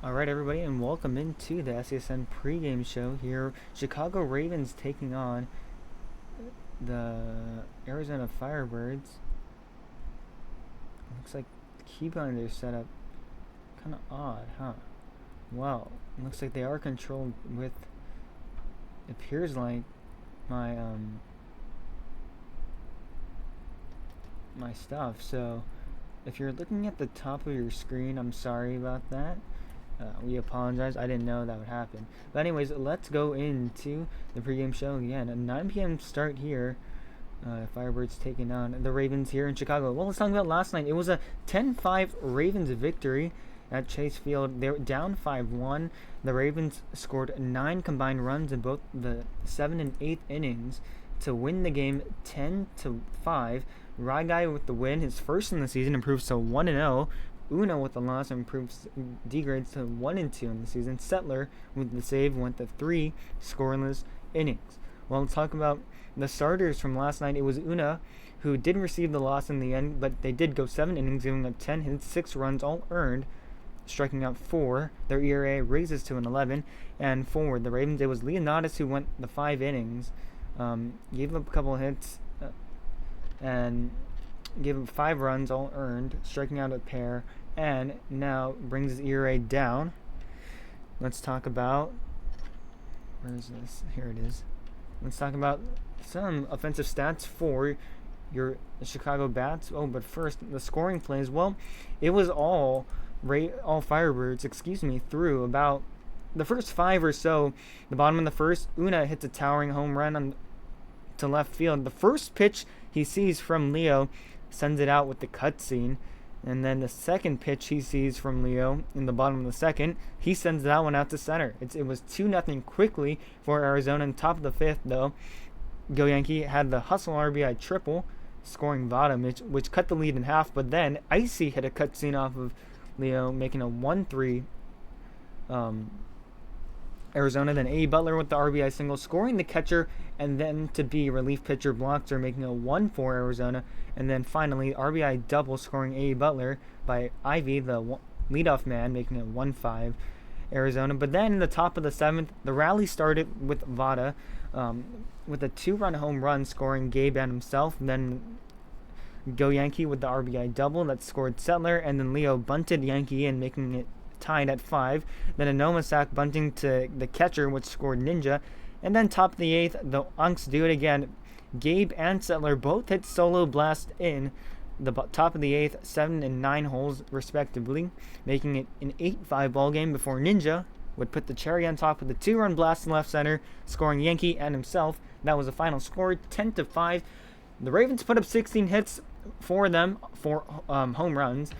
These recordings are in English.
Alright, everybody, and welcome into the SESN pregame show here. Chicago Ravens taking on the Arizona Firebirds. Looks like the keybind is set up kind of odd, huh? Well, looks like they are controlled with, appears like my my stuff. So if you're looking at the top of your screen, I'm sorry about that. We apologize. I didn't know that would happen. But anyways, let's go into the pregame show again. A 9 p.m. start here. Firebirds taking on the Ravens here in Chicago. Well, let's talk about last night. It was a 10-5 Ravens victory at Chase Field. They were down 5-1. The Ravens scored 9 combined runs in both the 7th and 8th innings to win the game 10-5. Guy with the win, his first in the season, improves to 1-0. Una with the loss improves, degrades to 1-2 in the season. Settler with the save went to 3 scoreless innings. Well, let's talk about the starters from last night. It was Una, who did receive the loss in the end, but they did go 7 innings, giving up 10 hits, 6 runs, all earned, striking out 4. Their ERA raises to an 11. And forward, the Ravens, it was Leonidas who went the 5 innings, gave up a couple of hits, and gave him 5 runs, all earned, striking out a pair, and now brings his ERA down. Let's talk about, where is this? Here it is. Let's talk about some offensive stats for your Chicago Bats. Oh, but first, the scoring plays. Well, it was all Firebirds, through about the first 5 or so. The bottom of the first, Una hits a towering home run to left field. The first pitch he sees from Leo sends it out with the cutscene, and then the second pitch he sees from Leo in the bottom of the second, he sends that one out to center. It was 2-0 quickly for Arizona. In top of the 5th, though, Go Yankee had the hustle RBI triple, scoring Vada, which cut the lead in half, but then Icy hit a cutscene off of Leo, making a 1-3 Arizona. Then A. Butler with the RBI single, scoring the catcher, and then to be relief pitcher Bloxer, making a 1-4 Arizona. And then finally, RBI double, scoring A. Butler by Ivy, the leadoff man, making it 1-5 Arizona. But then in the top of the 7th, the rally started with Vada with a 2-run home run, scoring Gabe and himself. And then Go Yankee with the RBI double that scored Settler, and then Leo bunted Yankee in, making it tied at 5. Then a Nomasak bunting to the catcher, which scored Ninja. And then top of the 8th, the Unks do it again. Gabe and Settler both hit solo blast in the top of the 8th, 7 and 9 holes respectively, making it an 8-5 ball game before Ninja would put the cherry on top with a 2-run blast in left center, scoring Yankee and himself. That was the final score, 10-5. The Ravens put up 16 hits for them for home runs.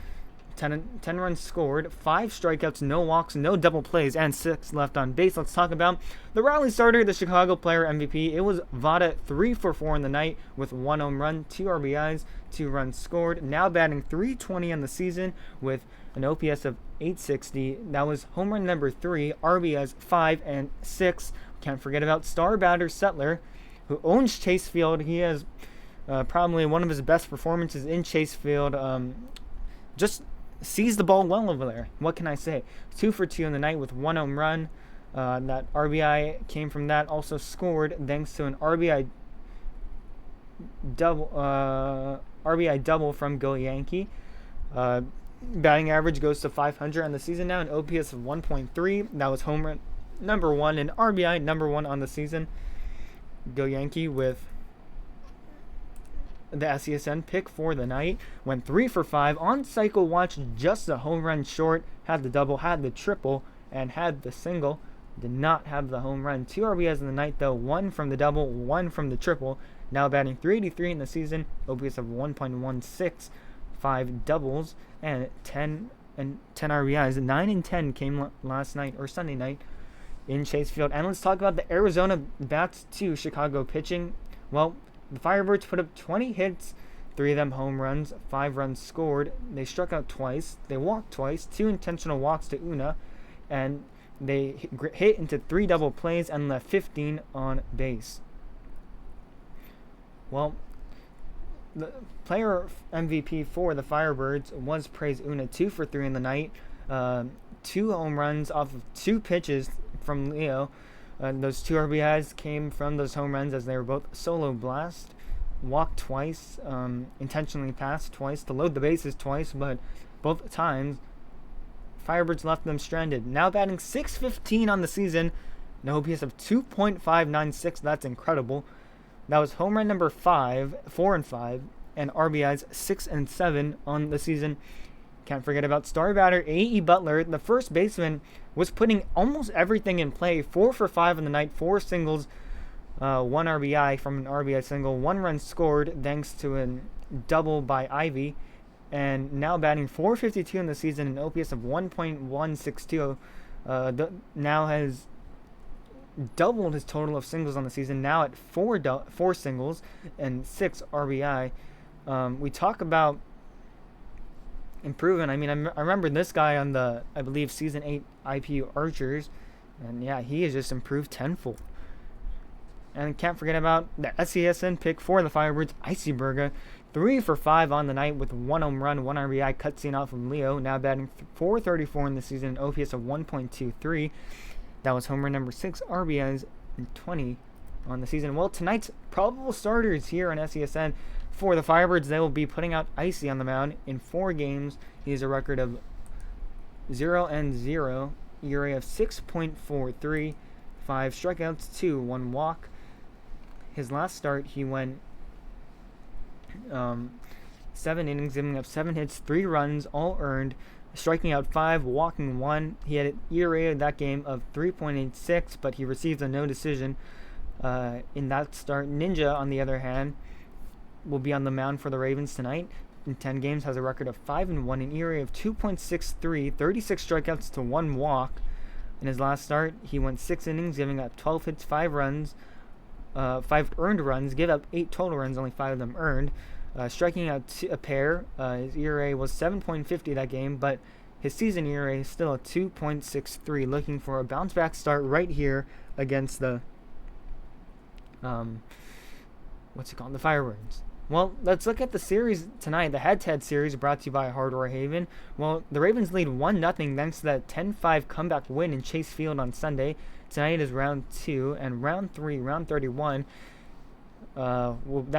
10 runs scored, 5 strikeouts, no walks, no double plays, and 6 left on base. Let's talk about the rally starter, the Chicago Player MVP. It was Vada, 3 for 4 in the night with 1 home run, 2 RBIs, 2 runs scored. Now batting .320 on the season with an OPS of .860. That was home run number 3, RBIs 5 and 6. Can't forget about star batter Settler, who owns Chase Field. He has probably one of his best performances in Chase Field. Just sees the ball well over there. What can I say? 2 for 2 in the night with 1 home run. That RBI came from that. Also scored thanks to an RBI double from Go Yankee. Batting average goes to 500 on the season now, an OPS of 1.3. That was home run number 1 and RBI number 1 on the season. Go Yankee with the SESN pick for the night, went 3 for 5 on cycle, watched just a home run short, had the double, had the triple, and had the single. Did not have the home run. 2 RBIs in the night though, 1 from the double, 1 from the triple. Now batting .383 in the season, OPS of 1.16, 5 doubles, and 10 RBIs. 9 and 10 came last night, or Sunday night, in Chase Field. And let's talk about the Arizona Bats to Chicago pitching. Well, the Firebirds put up 20 hits, 3 of them home runs, 5 runs scored. They struck out twice, they walked twice, 2 intentional walks to Una, and they hit into 3 double plays and left 15 on base. Well, the player MVP for the Firebirds was PraiseIvy, 2 for 3 in the night. 2 home runs off of 2 pitches from Leo. Those 2 RBIs came from those home runs as they were both solo blast. Walked twice, intentionally passed twice to load the bases twice, but both times Firebirds left them stranded. Now batting .615 on the season, an OPS of 2.596. That's incredible. That was home run number 4 and 5, and RBIs 6 and 7 on the season. Can't forget about star batter A.E. Butler. The first baseman was putting almost everything in play. 4 for 5 on the night, 4 singles, 1 RBI from an RBI single, 1 run scored thanks to a double by Ivy, and now batting .452 in the season, an OPS of 1.162. Now has doubled his total of singles on the season, now at 4 singles and 6 RBI. We talk about improving. I mean, I remember this guy on the, I believe, Season 8 IPU Archers, and yeah, he has just improved tenfold. And can't forget about the SESN pick for the Firebirds, Icyberga. 3 for 5 on the night with 1 home run, 1 RBI cutscene off of Leo. Now batting .434 in the season, an OPS of 1.23. That was homer number 6, RBIs, and 20 on the season. Well, tonight's probable starters here on SESN for the Firebirds, they will be putting out Icy on the mound in 4 games. He has a record of 0-0, ERA of 6.43, 5 strikeouts, 2, 1 walk. His last start, he went 7 innings, giving up 7 hits, 3 runs, all earned, striking out 5, walking 1. He had an ERA in that game of 3.86, but he received a no decision in that start. Nxnjahh, on the other hand, will be on the mound for the Ravens tonight. In 10 games, has a record of 5-1, an ERA of 2.63, 36 strikeouts to 1 walk. In his last start, he went 6 innings, giving up 12 hits, 5 runs, 5 earned runs, give up 8 total runs, only 5 of them earned. Striking out a pair. His ERA was 7.50 that game, but his season ERA is still a 2.63. Looking for a bounce back start right here against the the Firebirds. Well, let's look at the series tonight, the head-to-head series brought to you by Hardware Haven. Well, the Ravens lead 1-0 thanks to that 10-5 comeback win in Chase Field on Sunday. Tonight is round 2, and round 3, round 31, that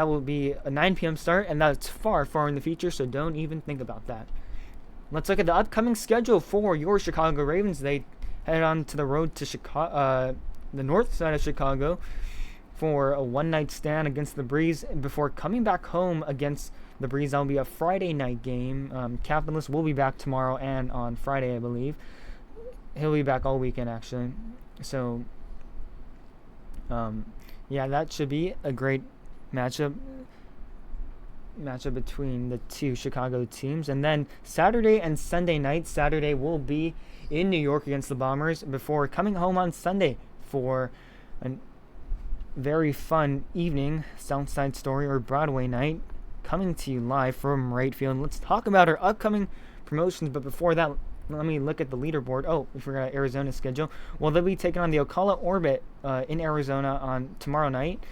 will be a 9 p.m. start, and that's far, far in the future, so don't even think about that. Let's look at the upcoming schedule for your Chicago Ravens. They head on to the road to Chicago, the north side of Chicago, for a one-night stand against the Breeze before coming back home against the Breeze. That will be a Friday night game. Capitalist will be back tomorrow and on Friday, I believe. He'll be back all weekend, actually. So, yeah, that should be a great matchup between the two Chicago teams. And then Saturday and Sunday night. Saturday will be in New York against the Bombers before coming home on Sunday for a very fun evening, Southside Story or Broadway night, coming to you live from right field. Let's talk about our upcoming promotions, but before that, let me look at the leaderboard. Oh, we forgot Arizona's schedule. Well, they'll be taking on the Ocala Orbit in Arizona on tomorrow night,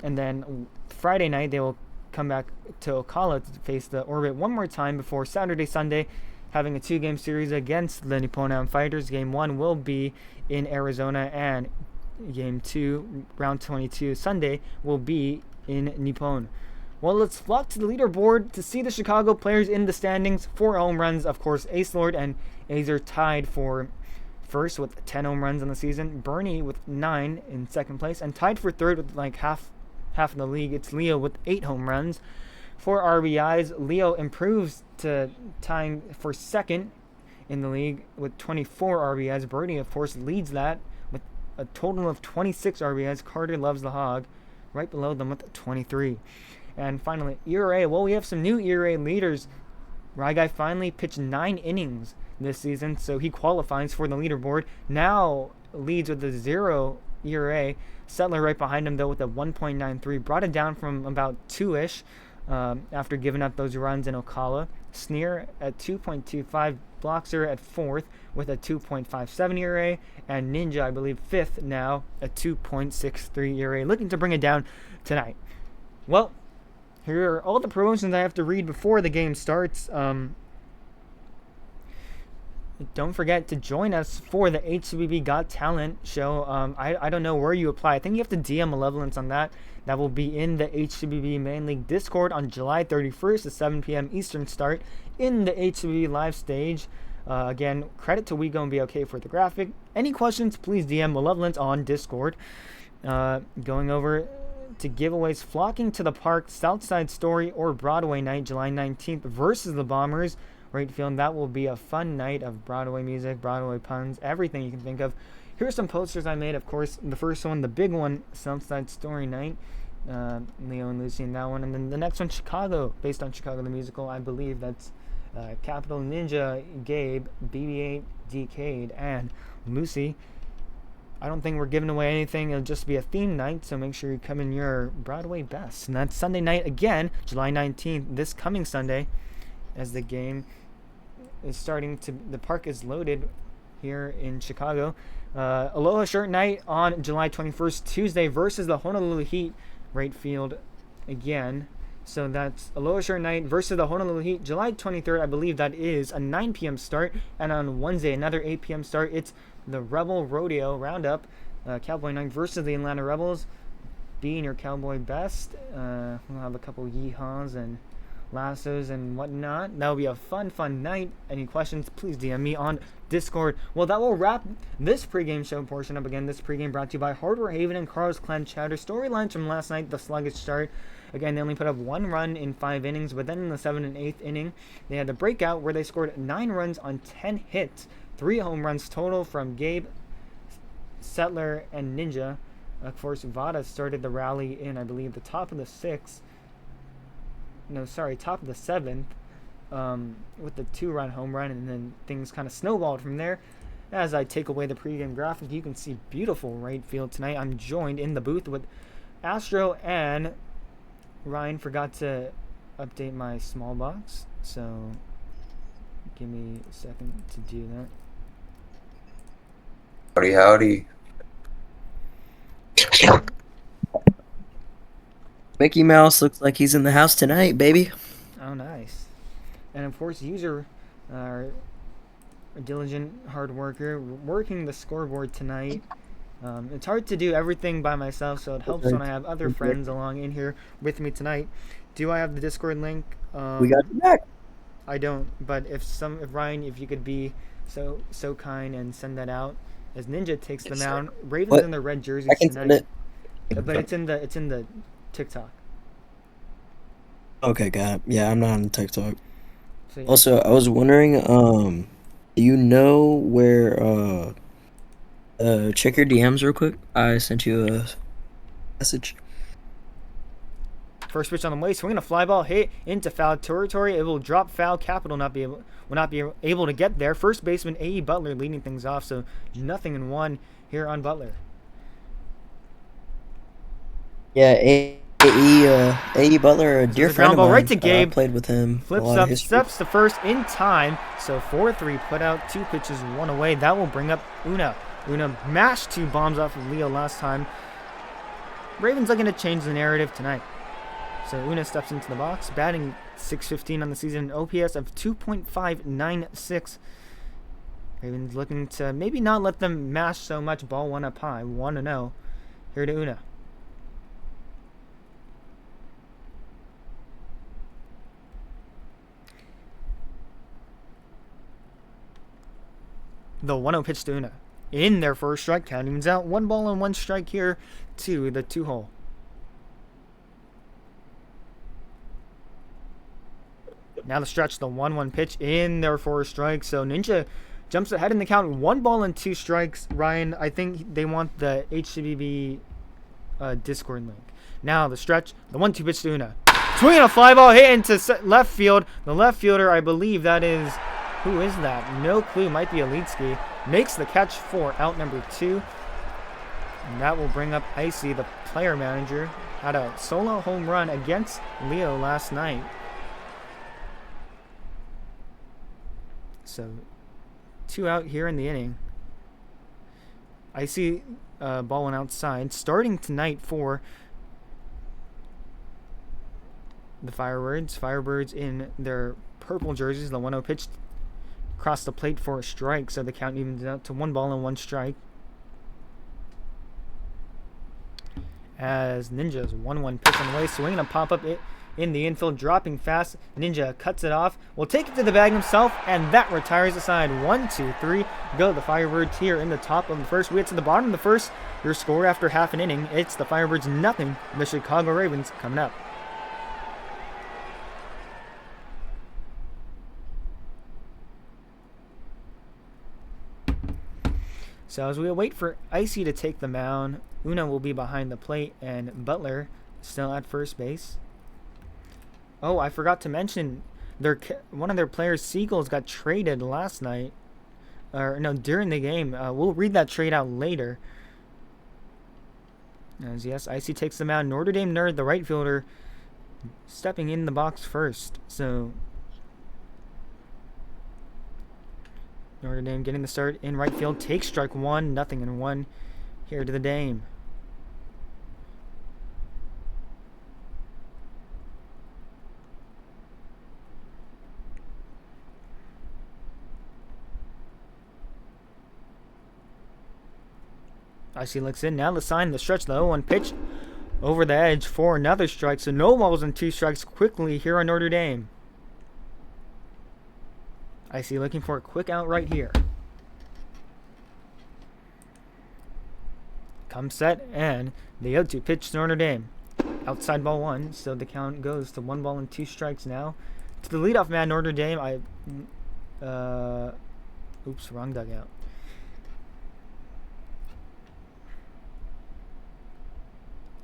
and then Friday night they will come back to Ocala to face the Orbit one more time before Saturday, Sunday, having a 2-game series against the Nippon Fighters. Game 1 will be in Arizona, and Game 2, round 22, Sunday, will be in Nippon. Well, let's flock to the leaderboard to see the Chicago players in the standings. 4 home runs, of course. Ace Lord and Azer tied for first with 10 home runs on the season. Bernie with 9 in second place, and tied for third with like half of the league. It's Leo with 8 home runs. 4 RBIs. Leo improves to tying for second in the league with 24 RBIs. Bernie, of course, leads that with a total of 26 RBIs. Carter Loves the Hog right below them with 23. And finally, ERA. Well, we have some new ERA leaders. Ryguy finally pitched 9 innings this season, so he qualifies for the leaderboard. Now leads with a 0 ERA. Settler right behind him, though, with a 1.93. Brought it down from about 2-ish after giving up those runs in Ocala. Sneer at 2.25. Bloxer at 4th with a 2.57 ERA. And Nxnjahh, I believe, 5th now, a 2.63 ERA. Looking to bring it down tonight. Well, here are all the promotions I have to read before the game starts. don't forget to join us for the HCBB Got Talent show. I don't know where you apply. I think you have to DM Malevolence on that. That will be in the HCBB Main League Discord on July 31st at 7 p.m. Eastern start in the HCBB live stage. Again, credit to WeGo and BOK for the graphic. Any questions, please DM Malevolence on Discord. Going over to giveaways, flocking to the park, Southside Story or Broadway night, July 19th versus the Bombers. Right field. That will be a fun night of Broadway music, Broadway puns, everything you can think of. Here's some posters I made. Of course, the first one, the big one, Southside Story night. Leo and Lucy in that one. And then the next one, Chicago, based on Chicago the musical. I believe that's Capital Ninja, Gabe, BB-8, Decade, and Lucy. I don't think we're giving away anything. It'll just be a theme night, so make sure you come in your Broadway best. And that's Sunday night again, July 19th, this coming Sunday, as the game is starting to, the park is loaded here in Chicago. Aloha Shirt Night on July 21st, Tuesday, versus the Honolulu Heat, right field again. So that's Aloha Shirt Night versus the Honolulu Heat, July 23rd. I believe that is a 9 p.m. start. And on Wednesday, another 8 p.m. start. It's the Rebel Rodeo Roundup, Cowboy Night versus the Atlanta Rebels. Being your Cowboy best. We'll have a couple yeehaws and lassos and whatnot. That will be a fun night. Any questions, please DM me on Discord. Well, that will wrap this pregame show portion up. Again, this pregame brought to you by Hardware Haven and Carl's Clan Chowder. Storylines from last night, the sluggish start. Again, they only put up 1 run in 5 innings, but then in the 7th and 8th inning, they had the breakout where they scored 9 runs on 10 hits. 3 home runs total from Gabe, Settler, and Nxnjahh. Of course, Vada started the rally in, I believe, the top of the 6th. Top of the 7th, with the 2-run home run, and then things kind of snowballed from there. As I take away the pregame graphic, you can see beautiful right field tonight. I'm joined in the booth with Astro, and Ryan forgot to update my small box, so give me a second to do that. Howdy. Mickey Mouse looks like he's in the house tonight, baby. Oh, nice. And of course, user, a diligent hard worker, working the scoreboard tonight. It's hard to do everything by myself, so it helps when I have other friends along in here with me tonight. Do I have the Discord link? We got you back. I don't, but if Ryan, if you could be so kind and send that out, as Nxnjahh takes the mound. Ravens in their red jerseys tonight. But it's in the TikTok. Okay, got it. Yeah, I'm not on TikTok. So, yeah. Also, I was wondering, do you know where, check your DMs real quick. I sent you a message. First pitch on the way, swinging a fly ball, hit into foul territory. It will drop foul. Capital will not be able to get there. First baseman A.E. Butler leading things off, so 0-1 here on Butler. Yeah, A.E. Butler, a dear friend of mine. Right to Gabe. Played with him. Flips up, steps to first in time. So 4-3 put out, 2 pitches, 1 away. That will bring up Una. Una mashed 2 bombs off of Leo last time. Ravens looking to change the narrative tonight. So Una steps into the box, batting .615 on the season, an OPS of 2.596. Ravens looking to maybe not let them mash so much. Ball 1 up high, 1-0. Here to Una. The 1-0 pitch to Una. In their first strike, count evens out. 1 ball and 1 strike here to the 2-hole. Now the stretch, the 1-1 pitch in their 4 strikes. So Nxnjahh jumps ahead in the count. 1 ball and 2 strikes. Ryan, I think they want the HCBB Discord link. Now the stretch, the 1-2 pitch to Una. Swinging a fly ball hit into left field. The left fielder, I believe that is, who is that? No clue. Might be Alitsky. Makes the catch for out number 2. And that will bring up Icy, the player manager. Had a solo home run against Leo last night. So 2 out here in the inning. Icy ball went outside. Starting tonight for the Firebirds. Firebirds in their purple jerseys. The 1-0 pitch across the plate for a strike, so the count evens out to 1 ball and 1 strike. As Ninja's 1-1 pitch on the way, swinging a pop-up in the infield, dropping fast. Nxnjahh cuts it off, will take it to the bag himself, and that retires the side. 1-2-3, go the Firebirds here in the top of the first. We get to the bottom of the first. Your score after half an inning, it's the Firebirds 0, the Chicago Ravens coming up. So as we wait for Icy to take the mound, Una will be behind the plate, and Butler still at first base. Oh, I forgot to mention, one of their players, Seagulls, got traded last night. Or no, during the game. We'll read that trade out later. As yes, Icy takes the mound. Notre Dame Nerd, the right fielder, stepping in the box first. So Notre Dame getting the start in right field. Takes strike 1, 0-1 here to the Dame. Icy looks in. Now the sign, the stretch, the 0-1 pitch over the edge for another strike. So no balls and 2 strikes quickly here on Notre Dame. Icy looking for a quick out right here. Come set, and the 0-2 pitch to Notre Dame. Outside ball 1, so the count goes to 1 ball and 2 strikes now. To the leadoff man, Notre Dame. Oops, wrong dugout.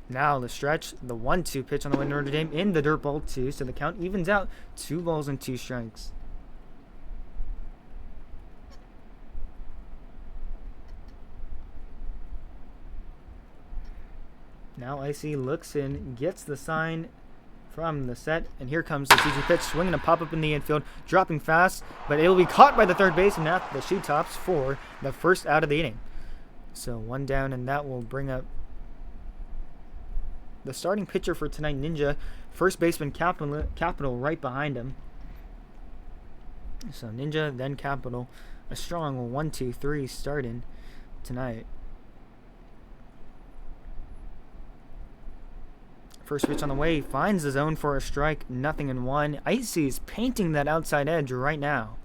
Now the stretch, the 1-2 pitch on the way to Notre Dame in the dirt ball 2, so the count evens out 2 balls and 2 strikes. Now Icy looks in, gets the sign from the set, and here comes the 2-2 pitch, swinging a pop-up in the infield, dropping fast, but it will be caught by the third baseman at the shoe tops for the first out of the inning. So 1 down, and that will bring up the starting pitcher for tonight, Nxnjahh. First baseman Capital right behind him. So Nxnjahh, then Capital. A strong 1-2-3 starting tonight. First pitch on the way, finds the zone for a strike, 0-1. Icy is painting that outside edge right now.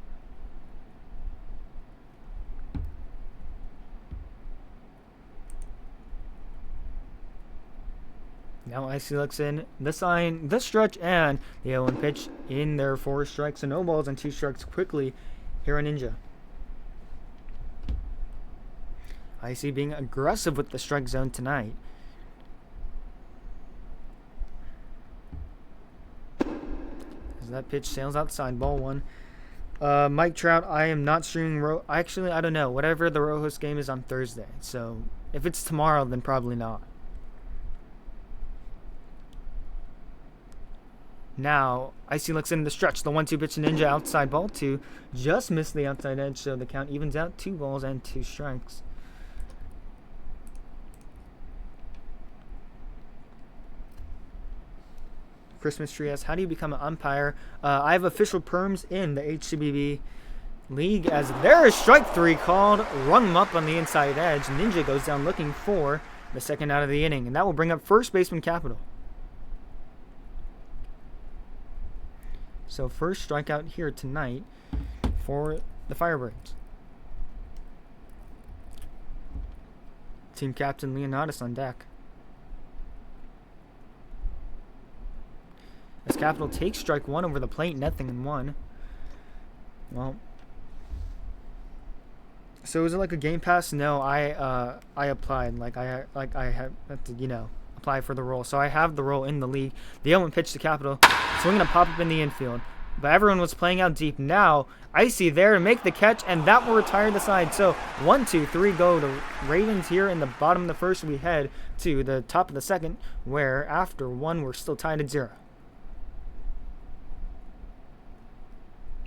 Now Icy looks in, the sign, the stretch, and the 0-1 pitch in there for a strike. So no balls and 2 strikes quickly here on Nxnjahh. Icy being aggressive with the strike zone tonight. As that pitch sails outside, ball 1. Mike Trout, I am not streaming actually, I don't know. Whatever the Rojos game is on Thursday. So if it's tomorrow, then probably not. Now, Icy looks in the stretch. The 1-2 pitch to Nxnjahh, outside ball 2. Just missed the outside edge, so the count evens out 2 balls and 2 strikes. Christmas tree asks, how do you become an umpire? I have official perms in the HCBB league, as there is strike 3 called. Rung him up on the inside edge. Nxnjahh goes down looking for the second out of the inning, and that will bring up first baseman Capital. So first strikeout here tonight for the Firebirds. Team captain Leonidas on deck. As Capital takes strike 1 over the plate, 0-1. Well, so is it like a game pass? No, I applied. I had to, apply for the role. So I have the role in the league. The 0-1 pitch to Capital, swinging a pop-up in the infield. But everyone was playing out deep. Now, Icy there to make the catch, and that will retire the side. So 1-2-3 go to Ravens here in the bottom of the first. We head to the top of the second, where after 1, we're still tied at 0.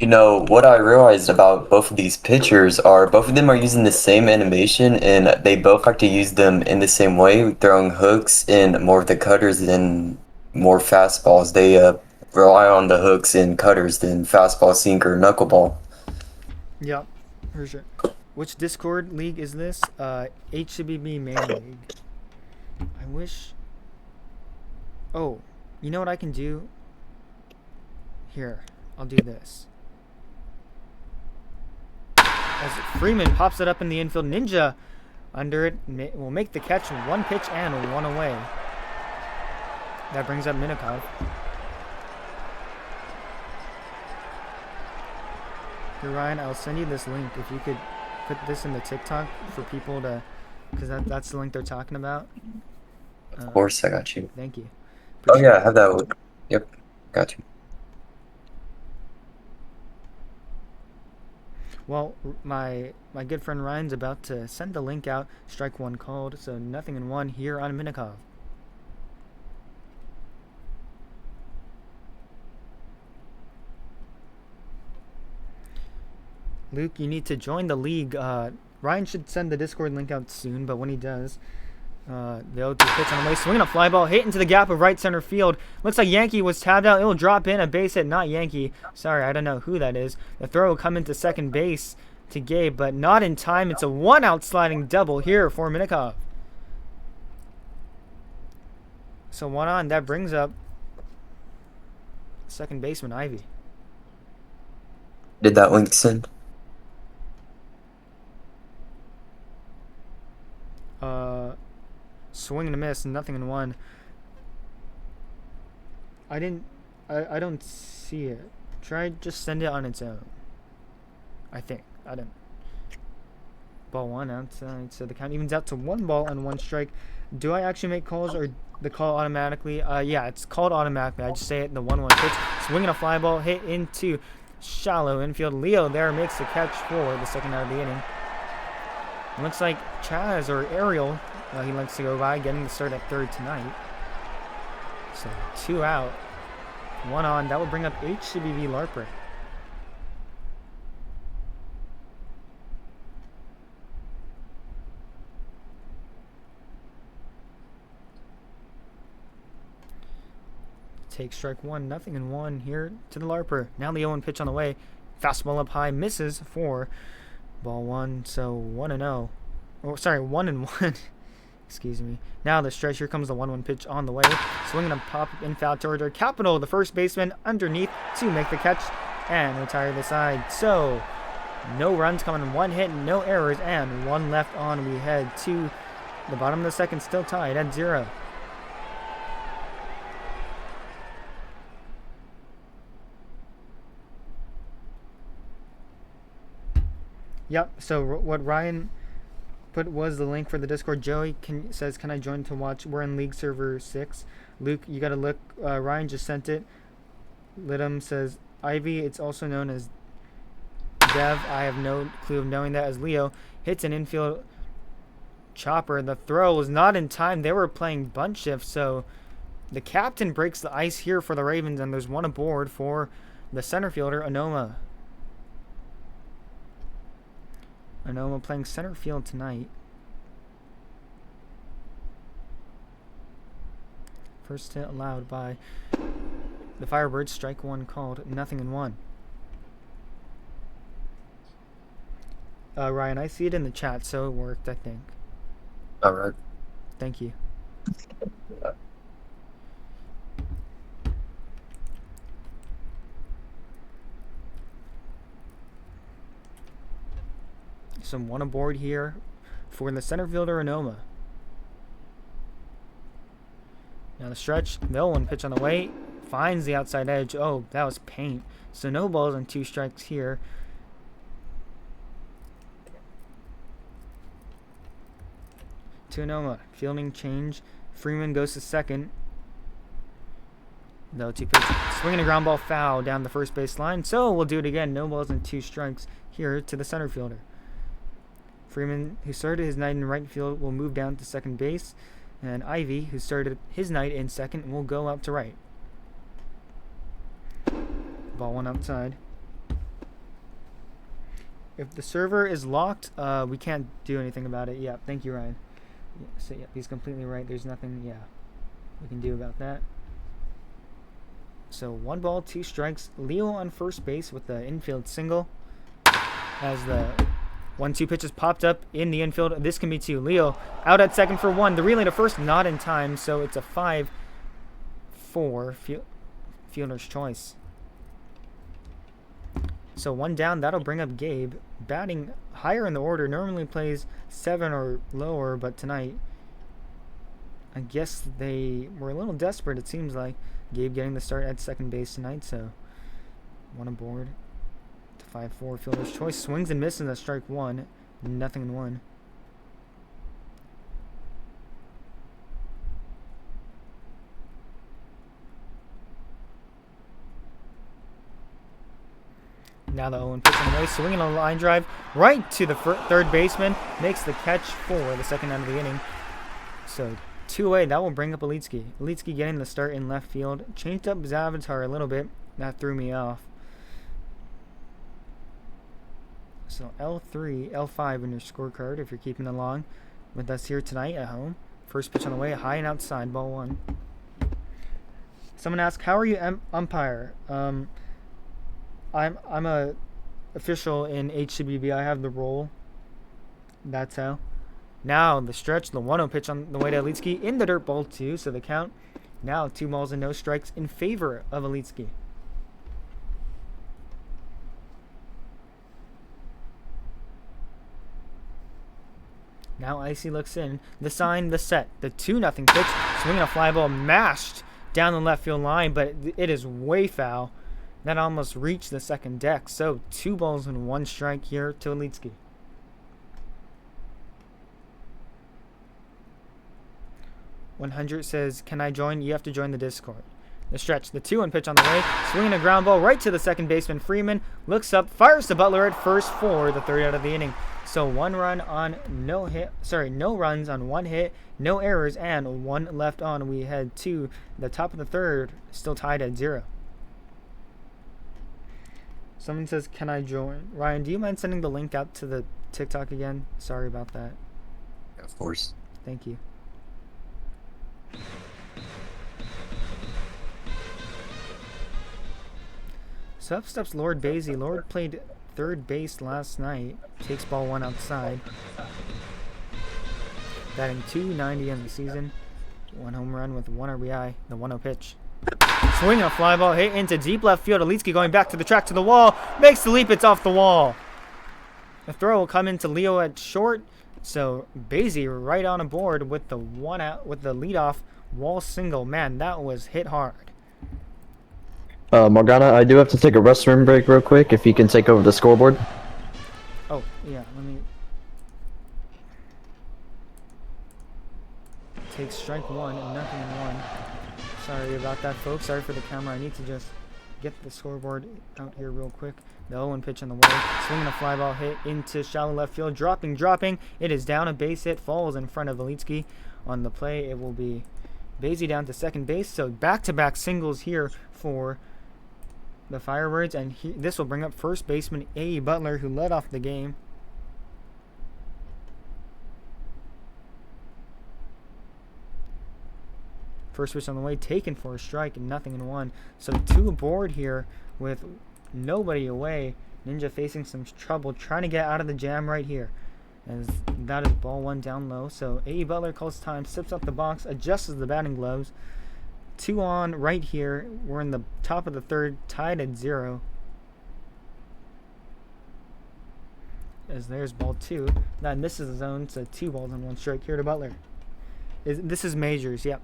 What I realized about both of these pitchers are both of them are using the same animation, and they both like to use them in the same way, throwing hooks and more of the cutters than more fastballs. They rely on the hooks and cutters than fastball, sinker, knuckleball. Yep, for sure. Which Discord league is this? HCBB main league. I wish. Oh, you know what I can do? Here, I'll do this. As Freeman pops it up in the infield, Nxnjahh under it will make the catch, one pitch and one away. That brings up Minikov. Here, Ryan, I'll send you this link if you could put this in the TikTok for people to, because that's the link they're talking about. Of course, I got you. Thank you. Oh yeah, I have that. Yep, got you. Well, my good friend Ryan's about to send the link out. Strike one called, so 0-1 here on Minikov. Luke, you need to join the league. Ryan should send the Discord link out soon, but when he does, the 0-2 pitch on the way, swinging a fly ball, hit into the gap of right center field. Looks like Yankee was tabbed out. It'll drop in, a base hit, not Yankee. Sorry, I don't know who that is. The throw will come into second base to Gabe, but not in time. It's a one-out sliding double here for Minikov. So one on, that brings up second baseman Ivy. Did that link send? Swing and a miss, 0-1. I don't see it. Try just send it on its own. I think. I don't. Ball one outside, so the count evens out to 1 ball and 1 strike. Do I actually make calls or the call automatically? Yeah, it's called automatically. I just say it, the 1-1 pitch. Swinging a fly ball, hit into shallow infield. Leo there makes the catch for the second out of the inning. It looks like Chaz or Ariel, he likes to go by, getting the start at third tonight. So 2 out, 1 on. That will bring up HCBV Larper. Take strike one, 0-1 here to the Larper. Now the 0-1 pitch on the way. Fastball up high, misses for ball 1. So 1-0. Oh, sorry, 1-1. Excuse me. Now the stretch. Here comes the 1-1 pitch on the way. Swinging a pop in foul territory. Capital, the first baseman, underneath to make the catch and retire the side. So no runs coming, 1 hit, no errors, and 1 left on. We head to the bottom of the second, still tied at 0. Yep. So what Ryan put was the link for the Discord. Joey says, "Can I join to watch?" We're in League Server 6. Luke, you gotta look. Ryan just sent it. Lidum says, "Ivy, it's also known as Dev. I have no clue of knowing that as Leo hits an infield chopper. The throw was not in time. They were playing bunt shift, so the captain breaks the ice here for the Ravens, and there's 1 aboard for the center fielder Anoma. Anoma playing center field tonight. First hit allowed by the Firebirds. Strike 1 called, 0-1. Ryan, I see it in the chat, so it worked, I think. All right. Thank you. Some 1 aboard here for the center fielder Anoma. Now the stretch, the 0-1 pitch on the way, finds the outside edge. Oh, that was paint. So no balls and 2 strikes here. To Anoma, fielding change. Freeman goes to second. No 2 pitch, swinging a ground ball foul down the first base line. So we'll do it again. No balls and 2 strikes here to the center fielder. Freeman, who started his night in right field, will move down to second base. And Ivy, who started his night in second, will go out to right. Ball 1 outside. If the server is locked, we can't do anything about it. Yeah, thank you, Ryan. Yeah, so, yeah, he's completely right. There's nothing, we can do about that. So 1 ball, 2 strikes. Leo on first base with the infield single. as the 1-2 pitch is popped up in the infield. This can be 2. Leo out at second for 1. The relay to first not in time, so it's a 5-4 fielder's choice. So 1 down, that'll bring up Gabe. Batting higher in the order, normally plays 7 or lower, but tonight I guess they were a little desperate, it seems like. Gabe getting the start at second base tonight, so 1 aboard. 5-4 fielder's choice. Swings and misses at strike 1. Nothing in 1. Now the 0-1 pitch on the way, swinging on a line drive right to the third baseman. Makes the catch for the second out of the inning. So 2 away. That will bring up Elitsky. Elitsky getting the start in left field. Changed up his avatar a little bit. That threw me off. So L3, L5 in your scorecard if you're keeping along with us here tonight at home. First pitch on the way, high and outside, ball 1. Someone asked, how are you umpire? I'm a official in HCBB. I have the role. That's how. Now the stretch, the 1-0 pitch on the way to Elitsky in the dirt, ball 2. So the count now 2 balls and no strikes in favor of Elitsky. Now Icy looks in. The sign, the set. The 2-0 pitch. Swinging a fly ball mashed down the left field line, but it is way foul. That almost reached the second deck. So 2 balls and 1 strike here to Elitsky. $100 says, can I join? You have to join the Discord. The stretch, the 2-1 pitch on the way. Swinging a ground ball right to the second baseman. Freeman looks up, fires to Butler at first for the 3rd out of the inning. So 1 run on no runs on 1 hit, no errors, and 1 left on. We head to the top of the 3rd, still tied at 0. Someone says, can I join? Ryan, do you mind sending the link out to the TikTok again? Sorry about that. Of course. Thank you. So up steps Lord Basie. Lord played 3rd base last night. Takes ball 1 outside. Batting .290 in the season. 1 home run with 1 RBI. The 1-0 pitch. Swinging a fly ball hit into deep left field. Elitsky going back to the track to the wall. Makes the leap. It's off the wall. The throw will come into Leo at short. So Basie right on aboard with the 1 out with the leadoff wall single. Man, that was hit hard. Morgana, I do have to take a restroom break real quick. If you can take over the scoreboard. Oh, yeah, let me take strike 1 and nothing in 1. Sorry about that, folks. Sorry for the camera. I need to just get the scoreboard out here real quick. The 0-1 pitch on the way. Swinging a fly ball hit into shallow left field. Dropping. It is down. A base hit. Falls in front of Elitsky. On the play, it will be Basie down to second base. So back-to-back singles here for the Firebirds, and this will bring up first baseman A. Butler, who led off the game. First pitch on the way, taken for a strike, and nothing in 1. So 2 aboard here with nobody away. Ninja facing some trouble, trying to get out of the jam right here. As that is ball 1 down low. So A. Butler calls time, steps up the box, adjusts the batting gloves. 2 on right here. We're in the top of the 3rd, tied at 0. As there's ball 2. That misses the zone, so 2 balls and 1 strike here to Butler. This is majors, yep.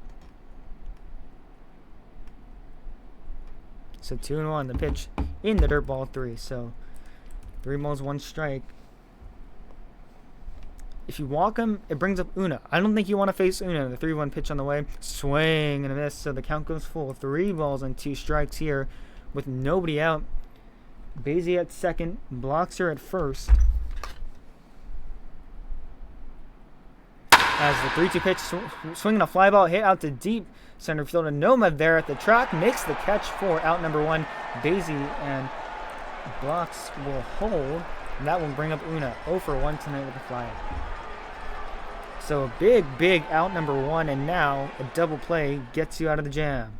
So 2-1, the pitch in the dirt, ball 3. So 3 balls, 1 strike. If you walk him, it brings up Una. I don't think you want to face Una. The 3-1 pitch on the way. Swing and a miss. So the count goes full. 3 balls and 2 strikes here with nobody out. Basie at second. Blocks her at first. As the 3-2 pitch, swinging a fly ball hit out to deep center field. And Noma there at the track makes the catch for out number 1. Basie and blocks will hold. And that will bring up Una. 0 for 1 tonight with a fly. So a big out number 1, and now a double play gets you out of the jam.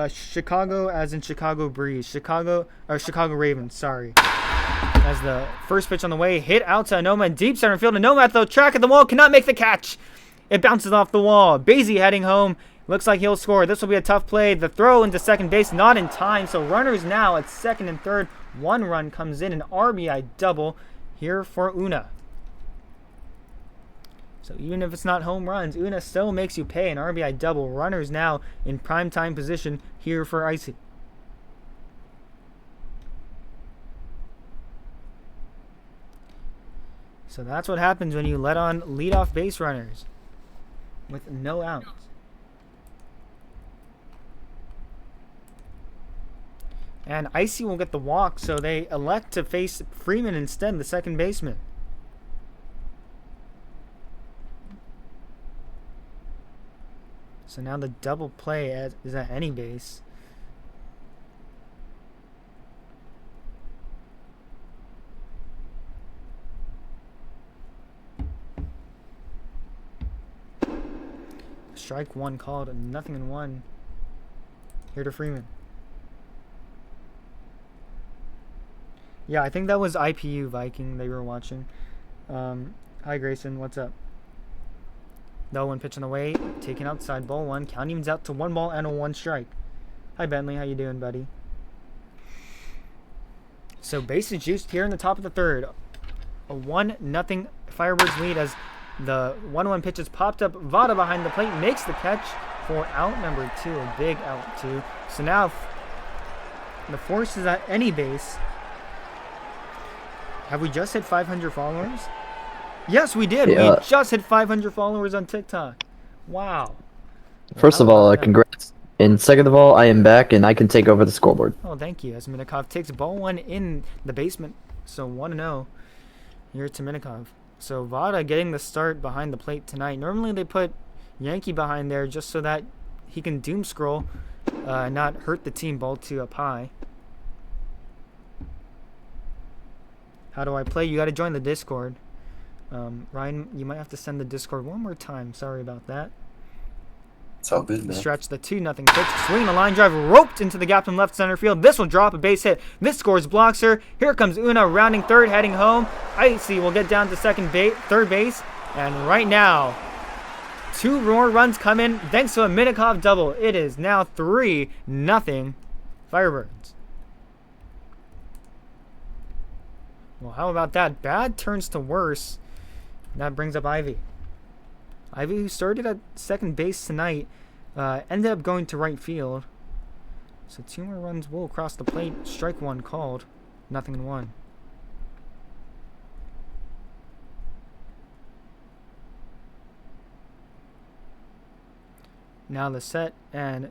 Chicago, as in Chicago Breeze. Chicago Ravens, sorry. As the first pitch on the way, hit outside Nomad, deep center field, and Nomad, though, track at the wall, cannot make the catch. It bounces off the wall. Basie heading home. Looks like he'll score. This will be a tough play. The throw into second base, not in time. So runners now at second and third. 1 run comes in, an RBI double here for Una. So even if it's not home runs, Una still makes you pay an RBI double. Runners now in prime time position here for Icy. So that's what happens when you let on leadoff base runners with no outs. And Icy will get the walk, so they elect to face Freeman instead, the second baseman. So now the double play is at any base. Strike 1 called, 0-1. Here to Freeman. Yeah, I think that was IPU Viking they were watching. Hi Grayson, what's up? No one pitch on the way, taken outside, ball 1. Count evens out to 1 ball and a 1 strike. Hi Bentley, how you doing, buddy? So bases juiced here in the top of the third. A 1-0 Firebirds lead as the 1-1 pitch is popped up. Vada behind the plate makes the catch for out number 2, a big out 2. So now the force is at any base. Have we just hit 500 followers? Yes, we did. Yeah. We just hit 500 followers on TikTok. Wow. First of all, congrats. And second of all, I am back and I can take over the scoreboard. Oh, thank you. As Minikov takes ball 1 in the basement. So 1-0 here to Minikov. So Vada getting the start behind the plate tonight. Normally they put Yankee behind there just so that he can doom scroll, not hurt the team. Ball 2 up high. How do I play? You got to join the Discord. Ryan, you might have to send the Discord one more time. Sorry about that. It's all good, man. Stretch the 2-0 pitch. Swing a line drive, roped into the gap in left center field. This will drop a base hit. This scores blocks her. Here comes Una rounding third, heading home. Icy will get down to third base. And right now, 2 more runs come in thanks to a Minikov double. It is now 3-0 Firebirds. Well, how about that? Bad turns to worse. That brings up Ivy. Ivy, who started at second base tonight, ended up going to right field. So 2 more runs will cross the plate. Strike 1 called. 0-1. Now the set and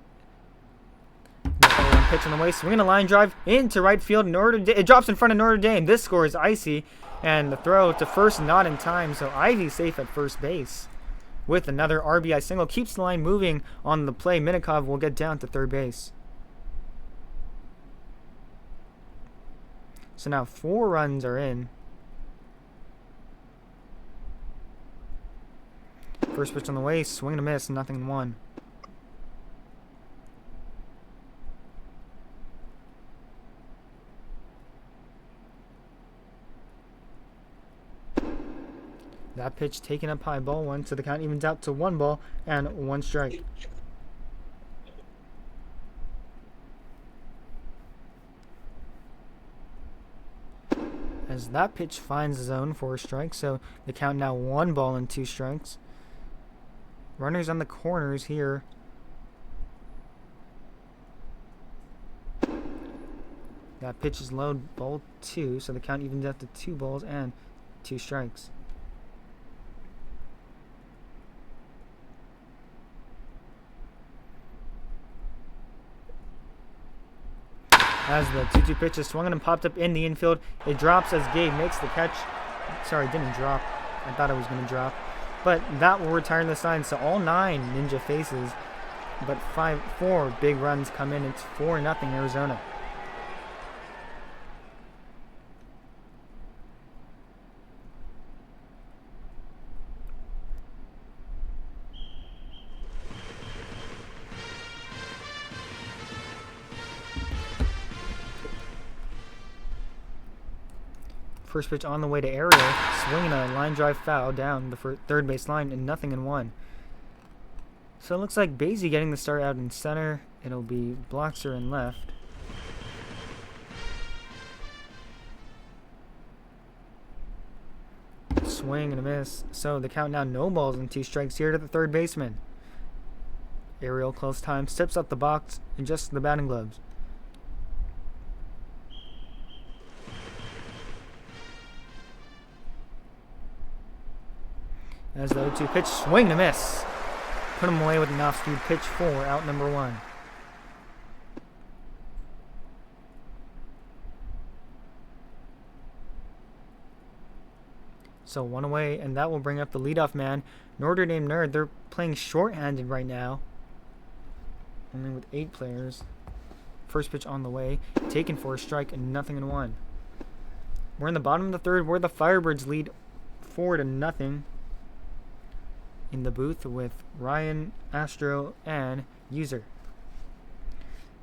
the 0-1 pitch on the way. Swinging a line drive into right field. It drops in front of Notre Dame. This score is Icy. And the throw to first not in time. So Ivy safe at first base. With another RBI single. Keeps the line moving on the play. Minikov will get down to third base. So now 4 runs are in. First pitch on the way. Swing and a miss. 0-1. That pitch taken up high, ball 1, so the count evens out to 1 ball and 1 strike. As that pitch finds the zone for a strike, so the count now 1 ball and 2 strikes. Runners on the corners here. That pitch is low, ball 2, so the count evens out to 2 balls and 2 strikes. As the 2-2 pitch is swung and popped up in the infield. It drops as Gabe makes the catch. Sorry, it didn't drop. I thought it was going to drop. But that will retire the sign. So all 9 Ninja faces. But 4 big runs come in. It's 4-0 Arizona. First pitch on the way to Ariel, swinging a line drive foul down the third base line, and 0-1. So it looks like Basie getting the start out in center. It'll be Bloxer in left. Swing and a miss. So the count now, no balls and 2 strikes here to the third baseman. Ariel close time, steps up the box, adjusts the batting gloves. As the 0-2 pitch, swing and a miss. Put him away with an off-speed pitch for out number 1. So 1 away, and that will bring up the leadoff man, Notre Dame Nerd. They're playing short-handed right now, only with 8 players. First pitch on the way, taken for a strike, and 0-1. We're in the bottom of the third, where the Firebirds lead 4-0 in the booth with Ryan, Astro, and User.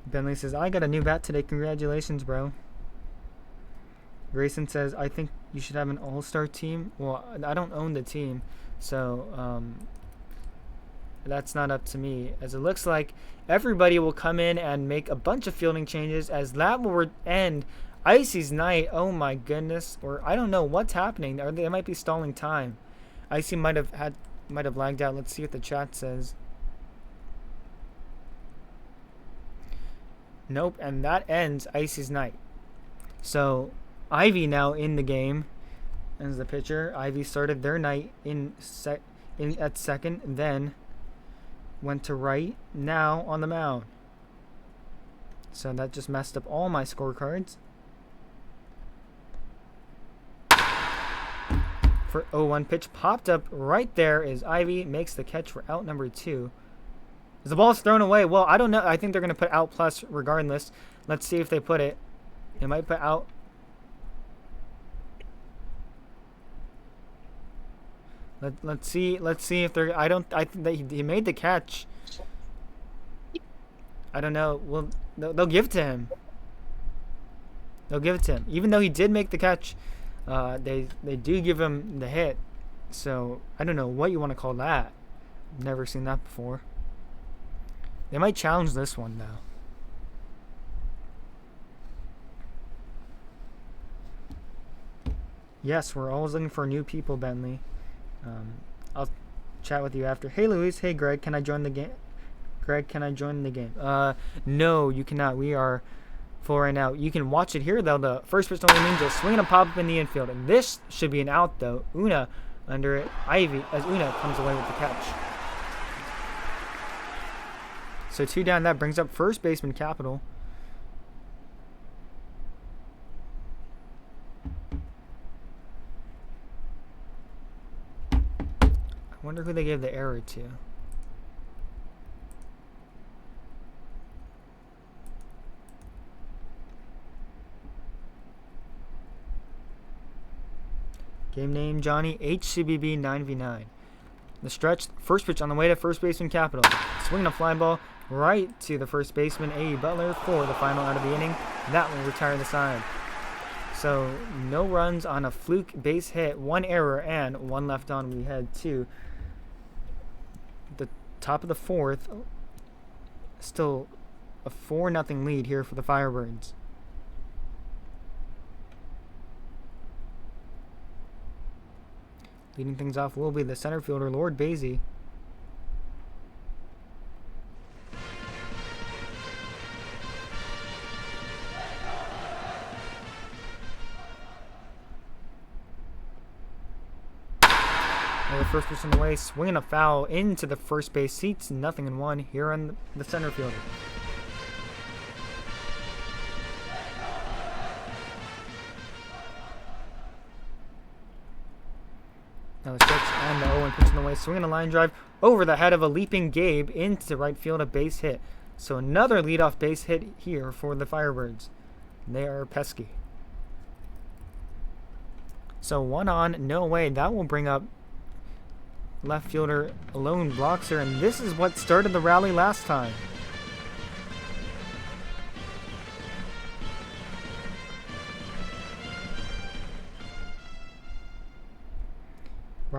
Bentley says, I got a new bat today. Congratulations, bro. Grayson says, I think you should have an all-star team. Well, I don't own the team, so that's not up to me. As it looks like everybody will come in and make a bunch of fielding changes, as that will end Icy's night. Oh my goodness. Or I don't know what's happening. Or they might be stalling time. Icy might have lagged out. Let's see what the chat says. Nope, and that ends Icy's night. So Ivy now in the game as the pitcher. Ivy started their night at second, then went to right, now on the mound. So that just messed up all my scorecards. For 0-1 pitch popped up right there is Ivy, makes the catch for out number 2. As the ball's thrown away, well, I don't know. I think they're going to put out plus regardless. Let's see if they put it. They might put out. Let's see if they're. I think he made the catch. I don't know. Well, they'll give it to him. They'll give it to him, even though he did make the catch. They do give him the hit. So I don't know what you want to call that. Never seen that before. They might challenge this one though. Yes, we're always looking for new people, Bentley. I'll chat with you after. Hey, Luis. Hey, Greg. Can I join the game? Greg, can I join the game? No, you cannot. We are full right now. You can watch it here, though. The first pitch only means just swinging a pop-up in the infield. And this should be an out, though. Una under it. Ivy, as Una comes away with the catch. So 2 down. That brings up first baseman Capital. I wonder who they gave the error to. Game name Johnny HCBB 9v9. The stretch, first pitch on the way to first baseman Capital. Swinging a fly ball right to the first baseman A. Butler for the final out of the inning. That will retire the side. So no runs on a fluke base hit, 1 error, and 1 left on. We head to the top of the 4th. Still a 4-0 lead here for the Firebirds. Leading things off will be the center fielder, Lord Basie. The first person away, swinging a foul into the first base seats, 0-1 here on the center fielder. Now the stretch and the 0-1 pitch in the way, swinging a line drive over the head of a leaping Gabe into right field, a base hit. So another leadoff base hit here for the Firebirds. They are pesky. So 1 on, no away. That will bring up left fielder Lone Bloxer, and this is what started the rally last time.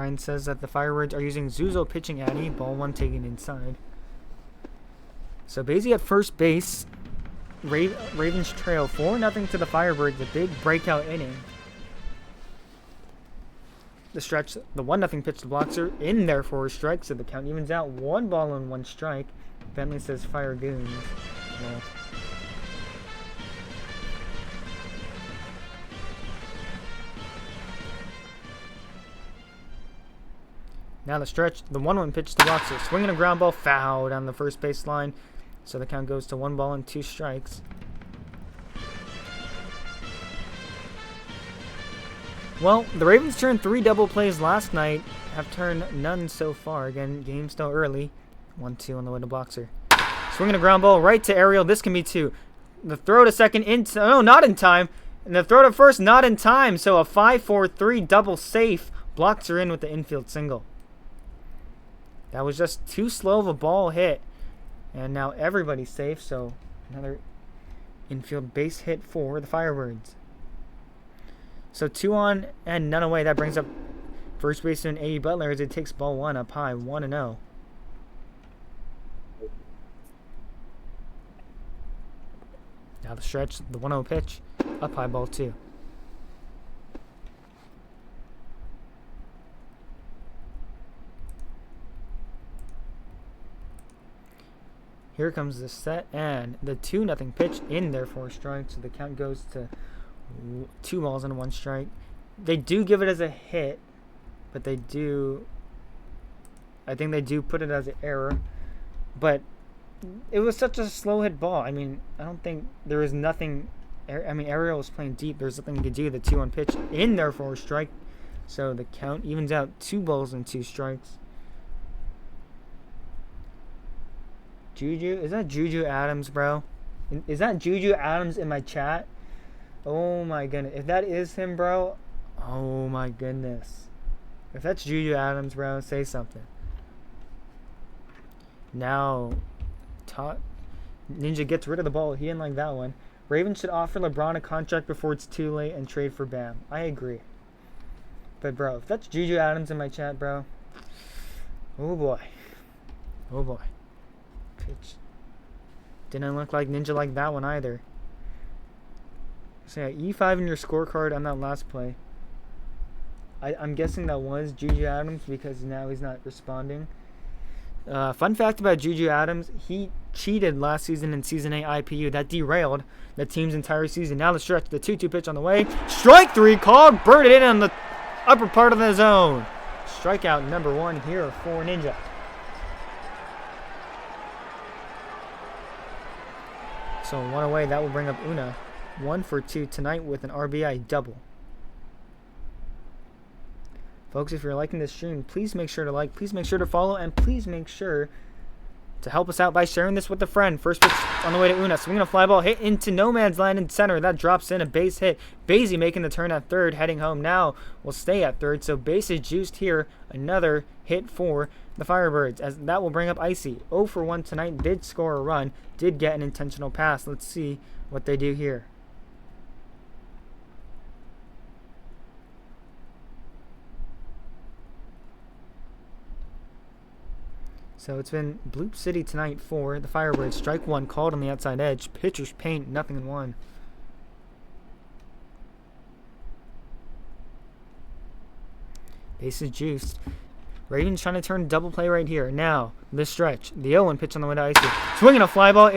Ryan says that the Firebirds are using Zuzo pitching Addy. Ball 1 taken inside. So Basie at first base. Ravens trail 4-0 to the Firebirds. A big breakout inning. The stretch, the 1-0 pitch to Bloxer in there for a strike, so the count evens out. 1 ball and 1 strike. Bentley says fire goons. Well, now the stretch, the 1-1 pitch to Bloxer. Swinging a ground ball, foul down the first base line. So the count goes to 1 ball and 2 strikes. Well, the Ravens turned 3 double plays last night, have turned none so far. Again, game still early. 1-2 on the way to Bloxer. Swinging a ground ball right to Ariel. This can be 2. The throw to second, no, not in time. And the throw to first, not in time. So a 5-4-3 double safe. Bloxer in with the infield single. That was just too slow of a ball hit. And now everybody's safe, so another infield base hit for the Firebirds. So 2 on and none away. That brings up first baseman A. Butler as it takes ball 1 up high, 1-0. Now the stretch, the 1-0 pitch, up high, ball 2. Here comes the set and the 2-0 pitch in there for a strike. So the count goes to 2 balls and 1 strike. They do give it as a hit, but they do, I think they do put it as an error. But it was such a slow hit ball. I mean, I don't think there was nothing. I mean, Ariel was playing deep. There's nothing he could do. The 2-1 pitch in there for a strike. So the count evens out 2 balls and 2 strikes. Juju? Is that Juju Adams, bro? Is that Juju Adams in my chat? Oh my goodness. If that is him, bro, oh my goodness. If that's Juju Adams, bro, say something. Now, Ninja gets rid of the ball. He didn't like that one. Ravens should offer LeBron a contract before it's too late and trade for Bam. I agree. But, bro, if that's Juju Adams in my chat, bro, oh boy. Oh boy. Pitch. Didn't look like Ninja liked that one either. So yeah, E5 in your scorecard on that last play. I'm guessing that was Juju Adams because now he's not responding. Fun fact about Juju Adams, he cheated last season in Season 8 IPU. That derailed the team's entire season. Now the stretch, the 2-2 pitch on the way. Strike 3 called, burned it in on the upper part of the zone. Strikeout number 1 here for Ninja. So 1 away, that will bring up Una. 1 for 2 tonight with an RBI double. Folks, if you're liking this stream, please make sure to like, please make sure to follow, and please make sure to help us out by sharing this with a friend. First pitch on the way to Una. Swinging a fly ball, hit into no man's land in center. That drops in, a base hit. Basie making the turn at third, heading home now. Will stay at third, so base is juiced here. Another hit for the Firebirds, as that will bring up Icy. 0 for 1 tonight, did score a run, did get an intentional pass. Let's see what they do here. So it's been Bloop City tonight for the Firebirds. Strike 1 called on the outside edge. Pitcher's paint, 0-1. Base is juiced. Ravens trying to turn double play right here. Now, this stretch. The 0-1 pitch on the way to Icy. Swinging a fly ball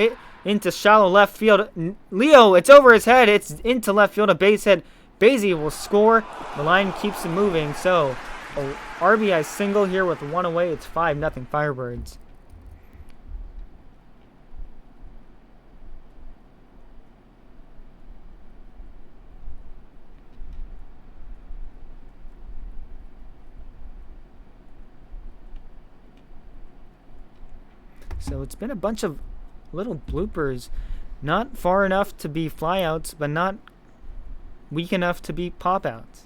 into shallow left field. Leo, it's over his head. It's into left field. A base hit. Basie will score. The line keeps it moving. So, a RBI single here with 1 away. It's 5-0 Firebirds. So it's been a bunch of little bloopers. Not far enough to be flyouts, but not weak enough to be pop-outs.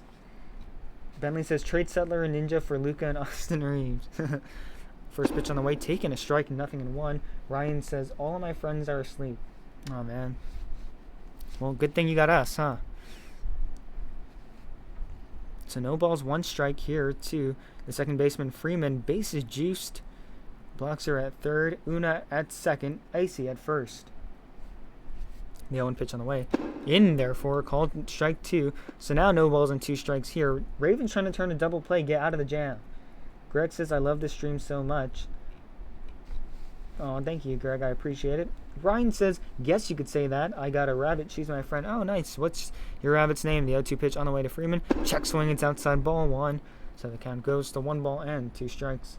Bentley says, trade Settler and Ninja for Luca and Austin Reeves. First pitch on the way, taking a strike, 0-1. Ryan says, all of my friends are asleep. Oh, man. Well, good thing you got us, huh? So no balls, 1 strike here to The second baseman, Freeman, base is juiced. Blocks are at third. Una at second. Icy at first. The 0-1 pitch on the way. In, therefore, called strike 2. So now no balls and 2 strikes here. Raven's trying to turn a double play, get out of the jam. Greg says, I love this stream so much. Oh, thank you, Greg. I appreciate it. Ryan says, guess you could say that. I got a rabbit. She's my friend. Oh, nice. What's your rabbit's name? The 0-2 pitch on the way to Freeman. Check swing. It's outside, ball 1. So the count goes to 1 ball and 2 strikes.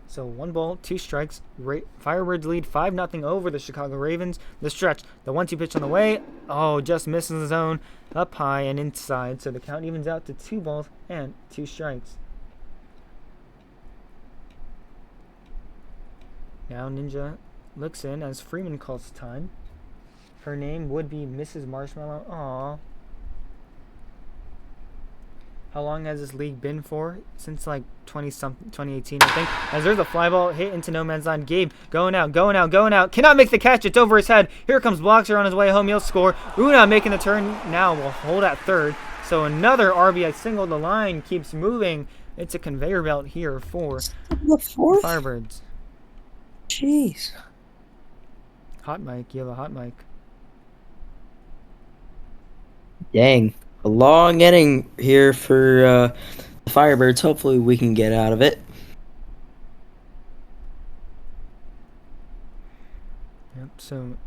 So 1 ball, 2 strikes. Firebirds lead 5-0 over the Chicago Ravens. The stretch, the 1-2 pitch on the way. Oh, just misses the zone. Up high and inside. So the count evens out to 2 balls and 2 strikes. Now Ninja looks in as Freeman calls time. Her name would be Mrs. Marshmallow. Aww. How long has this league been for? Since like 2018, I think. As there's a fly ball hit into no man's land. Gabe going out. Cannot make the catch. It's over his head. Here comes Bloxer on his way home. He'll score. Una making the turn now will hold at third. So another RBI single. The line keeps moving. It's a conveyor belt here for The fourth? Firebirds. Jeez. Hot mic. You have a hot mic. Dang. A long inning here for the Firebirds. Hopefully we can get out of it. Yep, so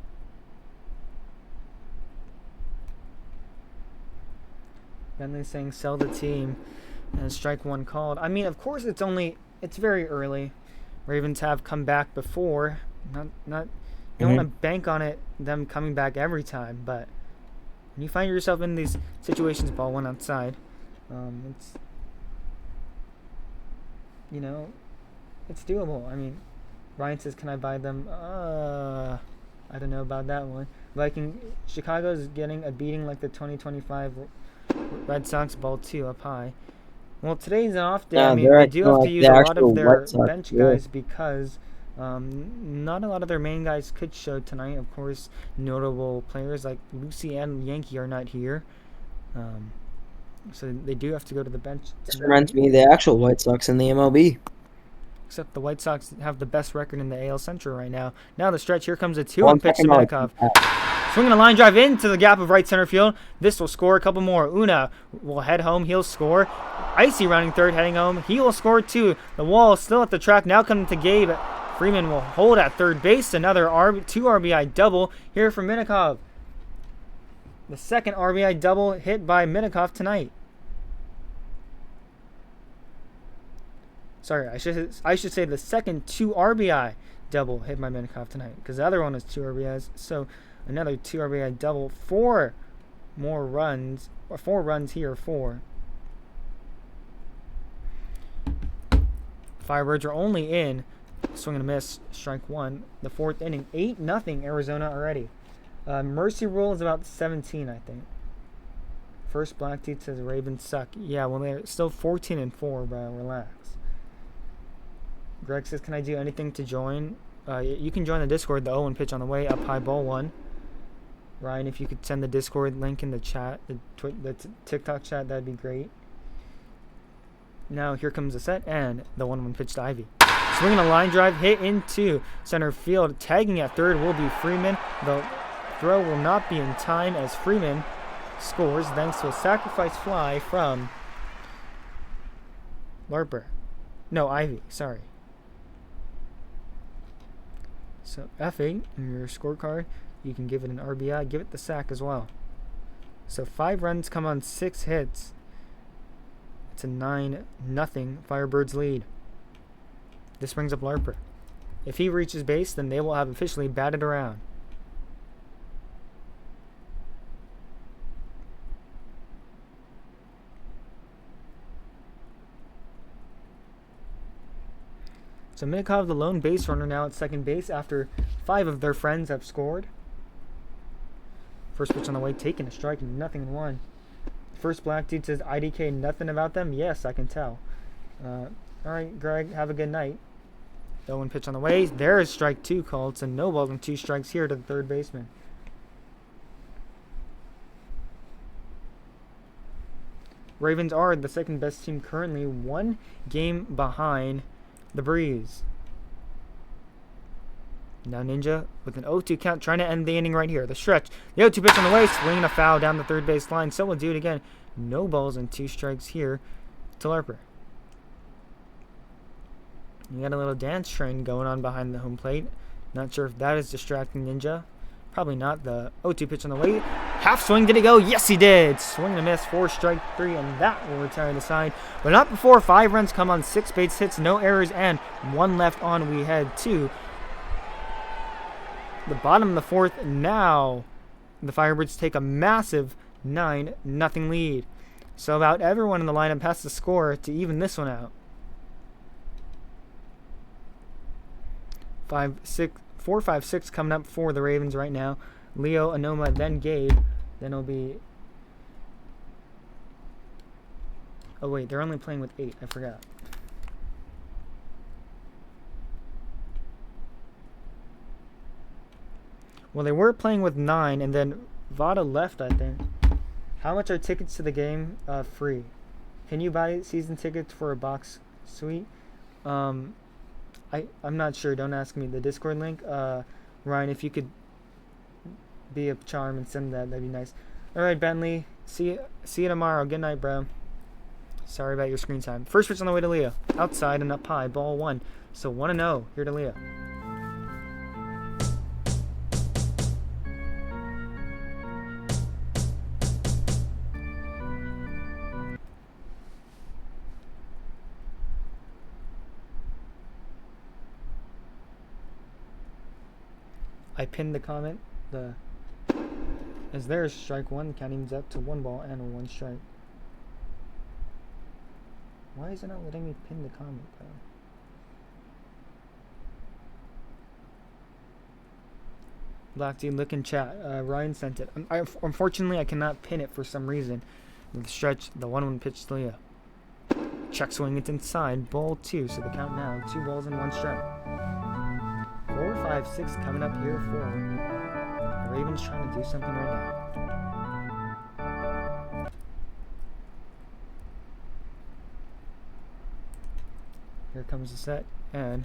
Bentley saying sell the team and strike 1 called. I mean, of course it's very early. Ravens have come back before. You don't want to bank on them coming back every time, but when you find yourself in these situations, ball 1 outside, it's it's doable. I mean, Ryan says, can I buy them? I don't know about that one. Chicago's getting a beating like the 2025 Red Sox, ball 2 up high. Well, today's an off day. I mean, they do have to use a lot of their bench guys because not a lot of their main guys could show tonight. Of course, notable players like Lucy and Yankee are not here. So they do have to go to the bench. This reminds me of the actual White Sox in the MLB. Except the White Sox have the best record in the AL Central right now. Now the stretch. Here comes a 2-1 pitch to Medikov. Swinging a line drive into the gap of right center field. This will score a couple more. Una will head home. He'll score. Icy rounding third, heading home. He will score 2. The wall is still at the track. Now coming to Gabe. Freeman will hold at third base. Another 2 RBI double here for Medikov. The second RBI double hit by Medikov tonight. Sorry, I should say the second 2 RBI double hit by Medikov tonight, because the other one was 2 RBIs. So another 2 RBI double, 4 more runs, or 4 runs here, 4. Firebirds are only in swing and a miss, strike 1. The 4th inning, 8-0 Arizona already. Mercy rule is about 17, I think. First Black Teeth says Ravens suck. Yeah, well they're still 14-4, bro. Relax. Greg says, can I do anything to join? You can join the Discord. The 0-1 pitch on the way. Up high, ball 1. Ryan, if you could send the Discord link in the chat, the TikTok chat, that'd be great. Now here comes the set, and the 1-1 pitch to Ivy. Swinging a line drive, hit into center field. Tagging at third will be Freeman. The throw will not be in time as Freeman scores thanks to a sacrifice fly from Larper. No, Ivy, sorry. So F8 in your scorecard, you can give it an RBI, give it the sack as well. So 5 runs come on 6 hits. It's a 9-0 Firebirds lead. This brings up Larper. If he reaches base, then they will have officially batted around. So Medikov, the lone base runner, now at second base after 5 of their friends have scored. First pitch on the way, taking a strike, 0-1. First Black Dude says, IDK, nothing about them? Yes, I can tell. Alright, Greg, have a good night. The 0-1 pitch on the way. There is strike 2 called. So no balls and 2 strikes here to the third baseman. Ravens are the second best team currently, 1 game behind the Breeze. Now Ninja with an 0-2 count, trying to end the inning right here. The stretch. The 0-2 pitch on the way, swinging a foul down the third base line. So we'll do it again. No balls and 2 strikes here to Larper. You got a little dance train going on behind the home plate. Not sure if that is distracting Ninja. Probably not. The 0-2 pitch on the way. Half swing, did he go? Yes, he did. Swing and a miss, 4 strike 3, and that will retire the side. But not before 5 runs come on 6 base hits, no errors, and 1 left on. We head to the bottom of the 4th. Now the Firebirds take a massive 9-0 lead. So about everyone in the lineup has to score to even this one out. 4, 5, 6 coming up for the Ravens right now. Leo, Anoma, then Gabe. Then it'll be... Oh, wait. They're only playing with 8. I forgot. Well, they were playing with 9, and then Vada left, I think. How much are tickets to the game? Free. Can you buy season tickets for a box suite? I'm not sure. Don't ask me. The Discord link. Ryan, if you could be a charm and send that, that'd be nice. All right, Bentley. See you tomorrow. Good night, bro. Sorry about your screen time. First pitch on the way to Leo. Outside and up high. Ball 1. So 1-0 here to Leo. I pinned the comment. As there's strike 1, counting up to 1 ball and a 1 strike. Why is it not letting me pin the comment, though? Black Dude, look in chat. Ryan sent it. Unfortunately, I cannot pin it for some reason. The stretch, the 1-1 pitch to Leo. Check swing, it's inside. Ball 2, so the count now. 2 balls and 1 strike. 4, 5, 6 coming up here for the Ravens trying to do something right now. Here comes the set, and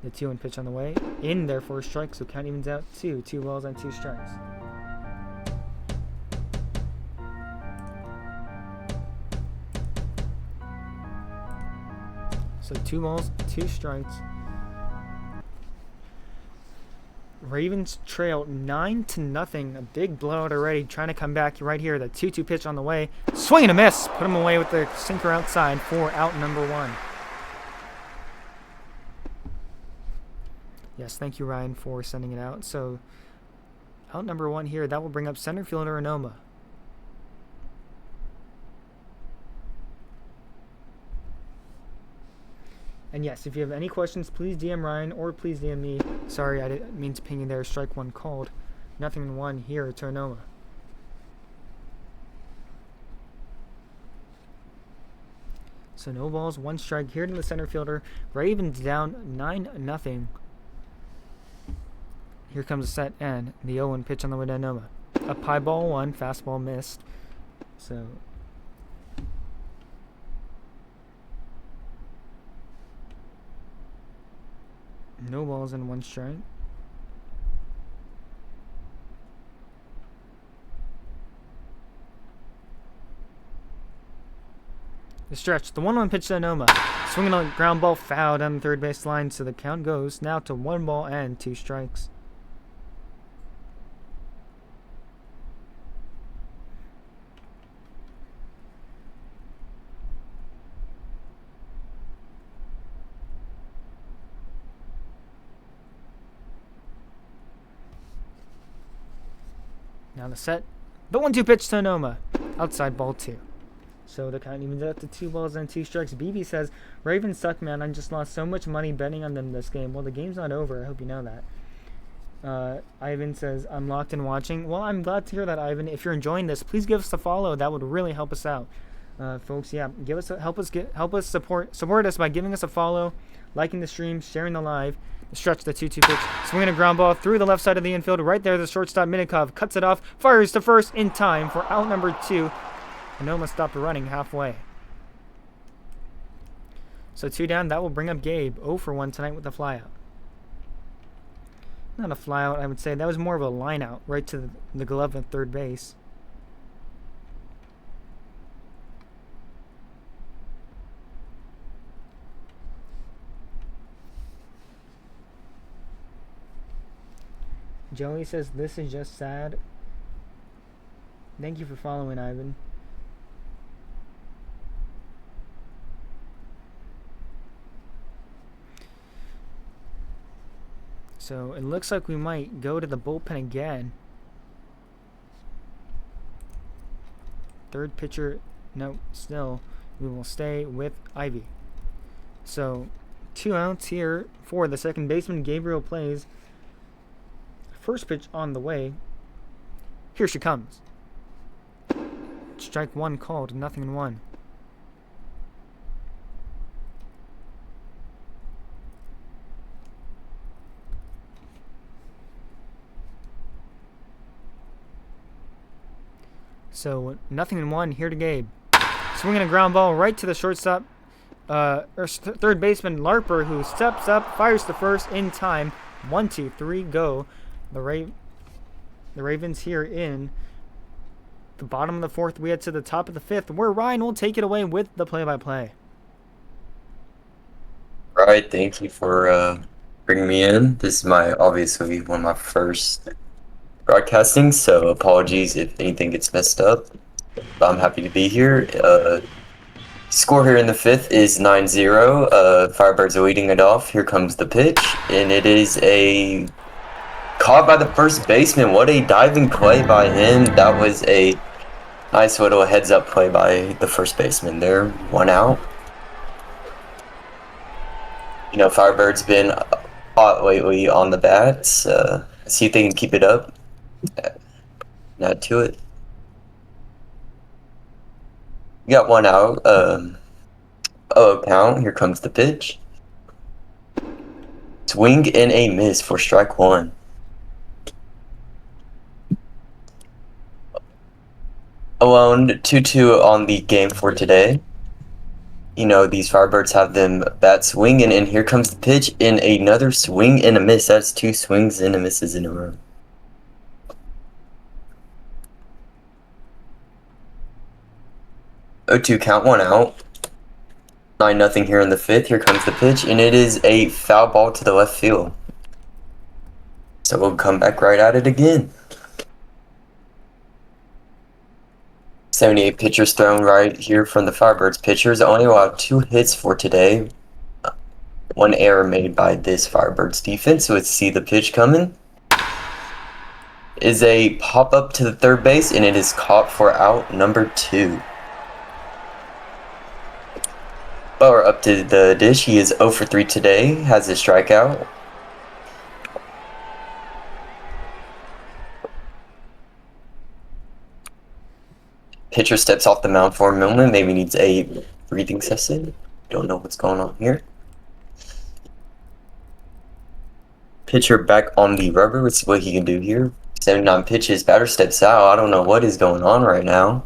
the 2-1 pitch on the way. In there for a strike, so count evens out 2 balls and 2 strikes. So 2 balls, 2 strikes. Ravens trail 9-0. A big blowout already. Trying to come back right here. The 2-2 pitch on the way. Swing and a miss. Put him away with the sinker outside for out number 1. Yes, thank you, Ryan, for sending it out. So out number 1 here. That will bring up center fielder Anoma. And yes, if you have any questions, please DM Ryan or please DM me. Sorry, I didn't mean to ping you there. Strike 1 called. 0-1 here to Anoma. So no balls, 1 strike here to the center fielder. Ravens down 9-0. Here comes the set and the 0-1 pitch on the way to Anoma. Up high, ball 1, fastball missed. So no balls and 1 strike. The stretch. The 1-1 pitch to Anoma. Swinging on ground ball, foul down the third base line. So the count goes now to 1 ball and 2 strikes. Now the set. The 1-2 pitch to Anoma. Outside, ball 2. So the count evens out to 2 balls and 2 strikes. BB says, Ravens suck, man. I just lost so much money betting on them this game. Well, the game's not over. I hope you know that. Ivan says, I'm locked in watching. Well, I'm glad to hear that, Ivan. If you're enjoying this, please give us a follow. That would really help us out. Folks, yeah, help us support us by giving us a follow, liking the stream, sharing the live. Stretch the 2-2 pitch. Swinging a ground ball through the left side of the infield. Right there, the shortstop Minikov cuts it off. Fires to first in time for out number 2. and almost stopped running halfway. So 2 down. That will bring up Gabe. 0 for 1 tonight with a flyout. Not a flyout, I would say. That was more of a line out right to the glove at third base. Joey says, this is just sad. Thank you for following, Ivan. So it looks like we might go to the bullpen again. Third pitcher, no, still, we will stay with Ivy. So 2 outs here for the second baseman. Gabriel plays. First pitch on the way. Here she comes. Strike 1 called, 0-1. So 0-1 here to Gabe. Swinging a ground ball right to the shortstop, third baseman Larper, who steps up, fires to first in time. 1, 2, 3, go. The Ravens here in the bottom of the 4th. We head to the top of the 5th, where Ryan will take it away with the play-by-play. All right, thank you for bringing me in. This is obviously one of my first broadcasting, so apologies if anything gets messed up. But I'm happy to be here. Score here in the 5th is 9-0. Firebirds are leading it off. Here comes the pitch, and it is a caught by the first baseman. What a diving play by him. That was a nice little heads-up play by the first baseman there. 1 out. You know, Firebird's been hot lately on the bats. See if they can keep it up. Add to it. We got 1 out. Count. Here comes the pitch. Swing and a miss for strike 1. Alone 2-2 on the game for today. You know, these Firebirds have them bat swinging, and here comes the pitch in another swing and a miss. That's 2 swings and a misses in a row. Oh, 2 count, 1 out. 9-0 here in the 5th. Here comes the pitch, and it is a foul ball to the left field. So we'll come back right at it again. 78 pitchers thrown right here from the Firebirds. Pitchers only allowed 2 hits for today. 1 error made by this Firebirds defense. So let's see the pitch coming. Is a pop up to the third base, and it is caught for out number 2. Bauer up to the dish. He is 0 for 3 today. Has a strikeout. Pitcher steps off the mound for a moment. Maybe needs a breathing session. Don't know what's going on here. Pitcher back on the rubber. Let's see what he can do here. 79 pitches. Batter steps out. I don't know what is going on right now.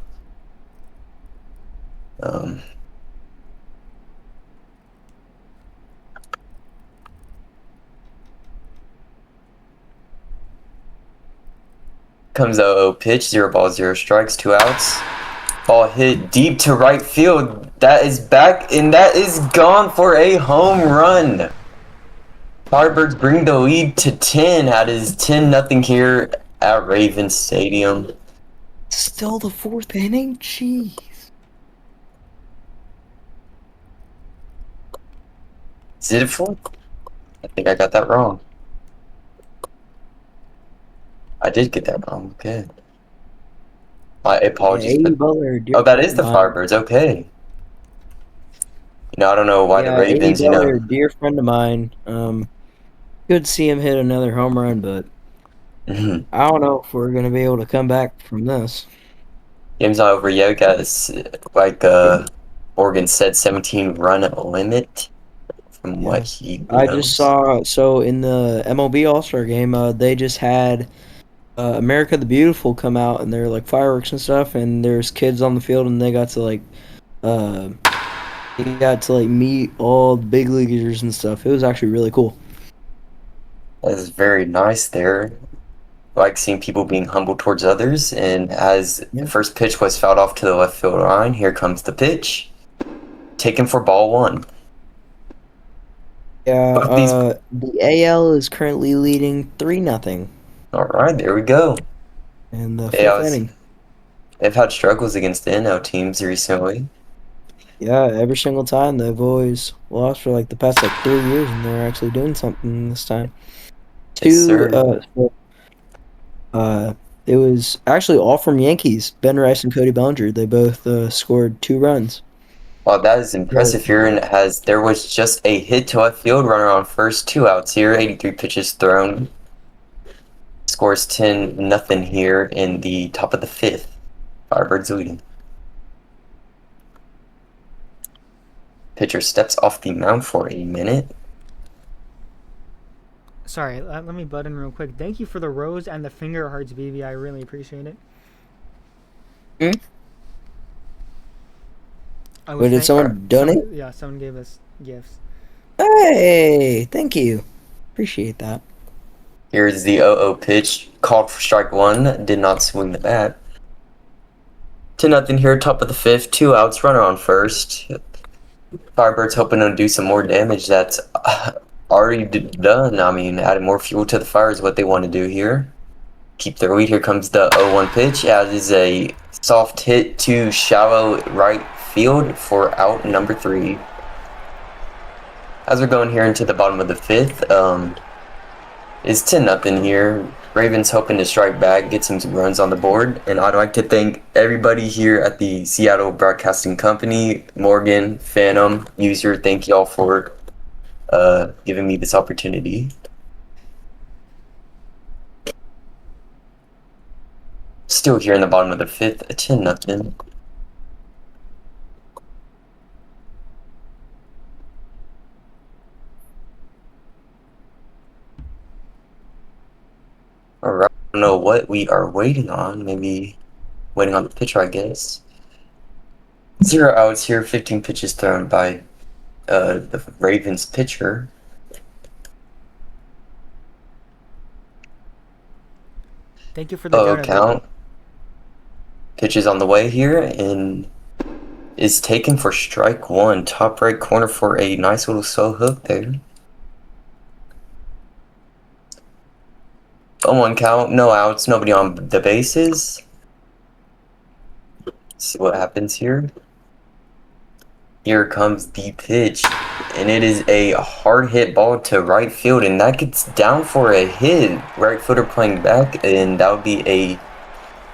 Comes a 0 pitch. 0 balls, 0 strikes. 2 outs. Ball hit deep to right field. That is back, and that is gone for a home run. Firebirds bring the lead to 10. That is 10-0 here at Ravens Stadium. Still the 4th inning? Jeez. Is it a 4th? I think I got that wrong. I did get that wrong. Okay. My apologies. Yeah, Butler, Oh, that is the Firebirds. Okay. You know, I don't know why the Ravens, you know. Dear friend of mine. Good to see him hit another home run, but I don't know if we're gonna be able to come back from this. Game's not over yet. We got this, like Oregon said, 17 run limit. From what he knows. I just saw. So in the MLB All-Star game, they just had America the Beautiful come out, and they're like fireworks and stuff, and there's kids on the field, and they got to uh, meet all the big leaguers and stuff. It was actually really cool. That is very nice there. I like seeing people being humble towards others. And as Yeah. the first pitch was fouled off to the left field line, here comes the pitch. Taken for ball one. Yeah, Both these- the AL is currently leading 3-0 All right, there we go. in the Yeah, fifth inning. they've had struggles against the NL teams recently. Yeah, every single time they've always lost for like the past 3 years, and they're actually doing something this time. Yes, sir. It was actually all from Yankees. Ben Rice and Cody Bellinger. They both scored 2 runs. Wow, that is impressive here. And there was just a hit to left field, runner on first, 2 outs here, 83 pitches thrown. Scores 10-0 here in the top of the 5th. Firebirds leading. Pitcher steps off the mound for a minute. Sorry, let me butt in real quick. Thank you for the rose and the finger hearts, BB. I really appreciate it. Hmm? I Wait, did someone donate? Yeah, someone gave us gifts. Hey, thank you. Appreciate that. Here's the 0-0 pitch. Called for strike one. Did not swing the bat. 10-0 here, top of the 5th. 2 outs, runner on first. Firebirds hoping to do some more damage. That's already done. I mean, adding more fuel to the fire is what they want to do here. Keep their lead. Here comes the 0-1 pitch. As is a soft hit to shallow right field for out number 3. As we're going here into the bottom of the 5th, it's 10-0 here. Ravens hoping to strike back, get some runs on the board. And I'd like to thank everybody here at the Seattle Broadcasting Company, Morgan, Phantom, User. Thank y'all for giving me this opportunity. Still here in the bottom of the 5th, 10-0. Alright, I don't know what we are waiting on. Maybe waiting on the pitcher, I guess. 0 outs here, 15 pitches thrown by the Ravens pitcher. Thank you for the donut. Count. Pitch is on the way here and is taken for strike one. Top right corner for a nice little slow hook there. 0-1 count, no outs, nobody on the bases. See what happens here. Here comes the pitch, and it is a hard hit ball to right field, and that gets down for a hit. Right fielder playing back, and that would be a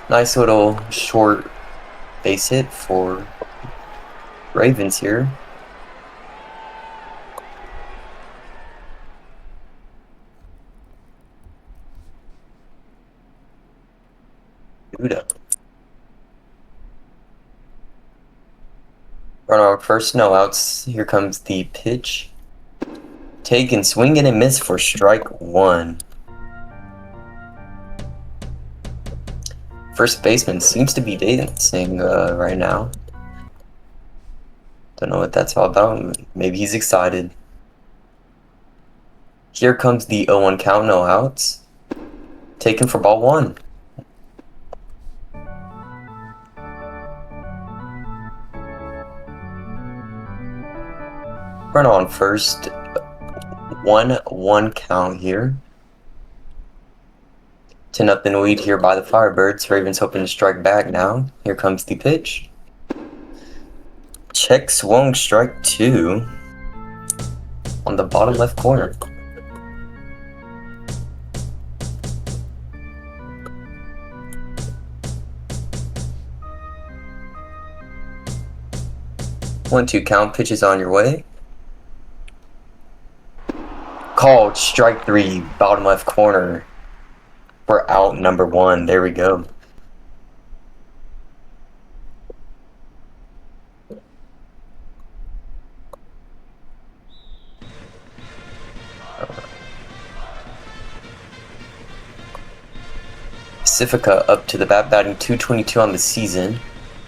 nice little short base hit for Ravens here. Buda. Run on first, no outs. Here comes the pitch. Taken, swing and a miss for strike one. First baseman seems to be dancing right now. Don't know what that's all about. Maybe he's excited. Here comes the 0-1 count, no outs. Taken for ball one. Run on first. 1-1 count here. 10-0 lead here by the Firebirds. Ravens hoping to strike back now. Here comes the pitch. Check swung, strike two. On the bottom left corner. One-two count, pitches on your way. Called strike three, bottom left corner. For out number one. There we go. Pacifica up to the bat, batting .222 on the season.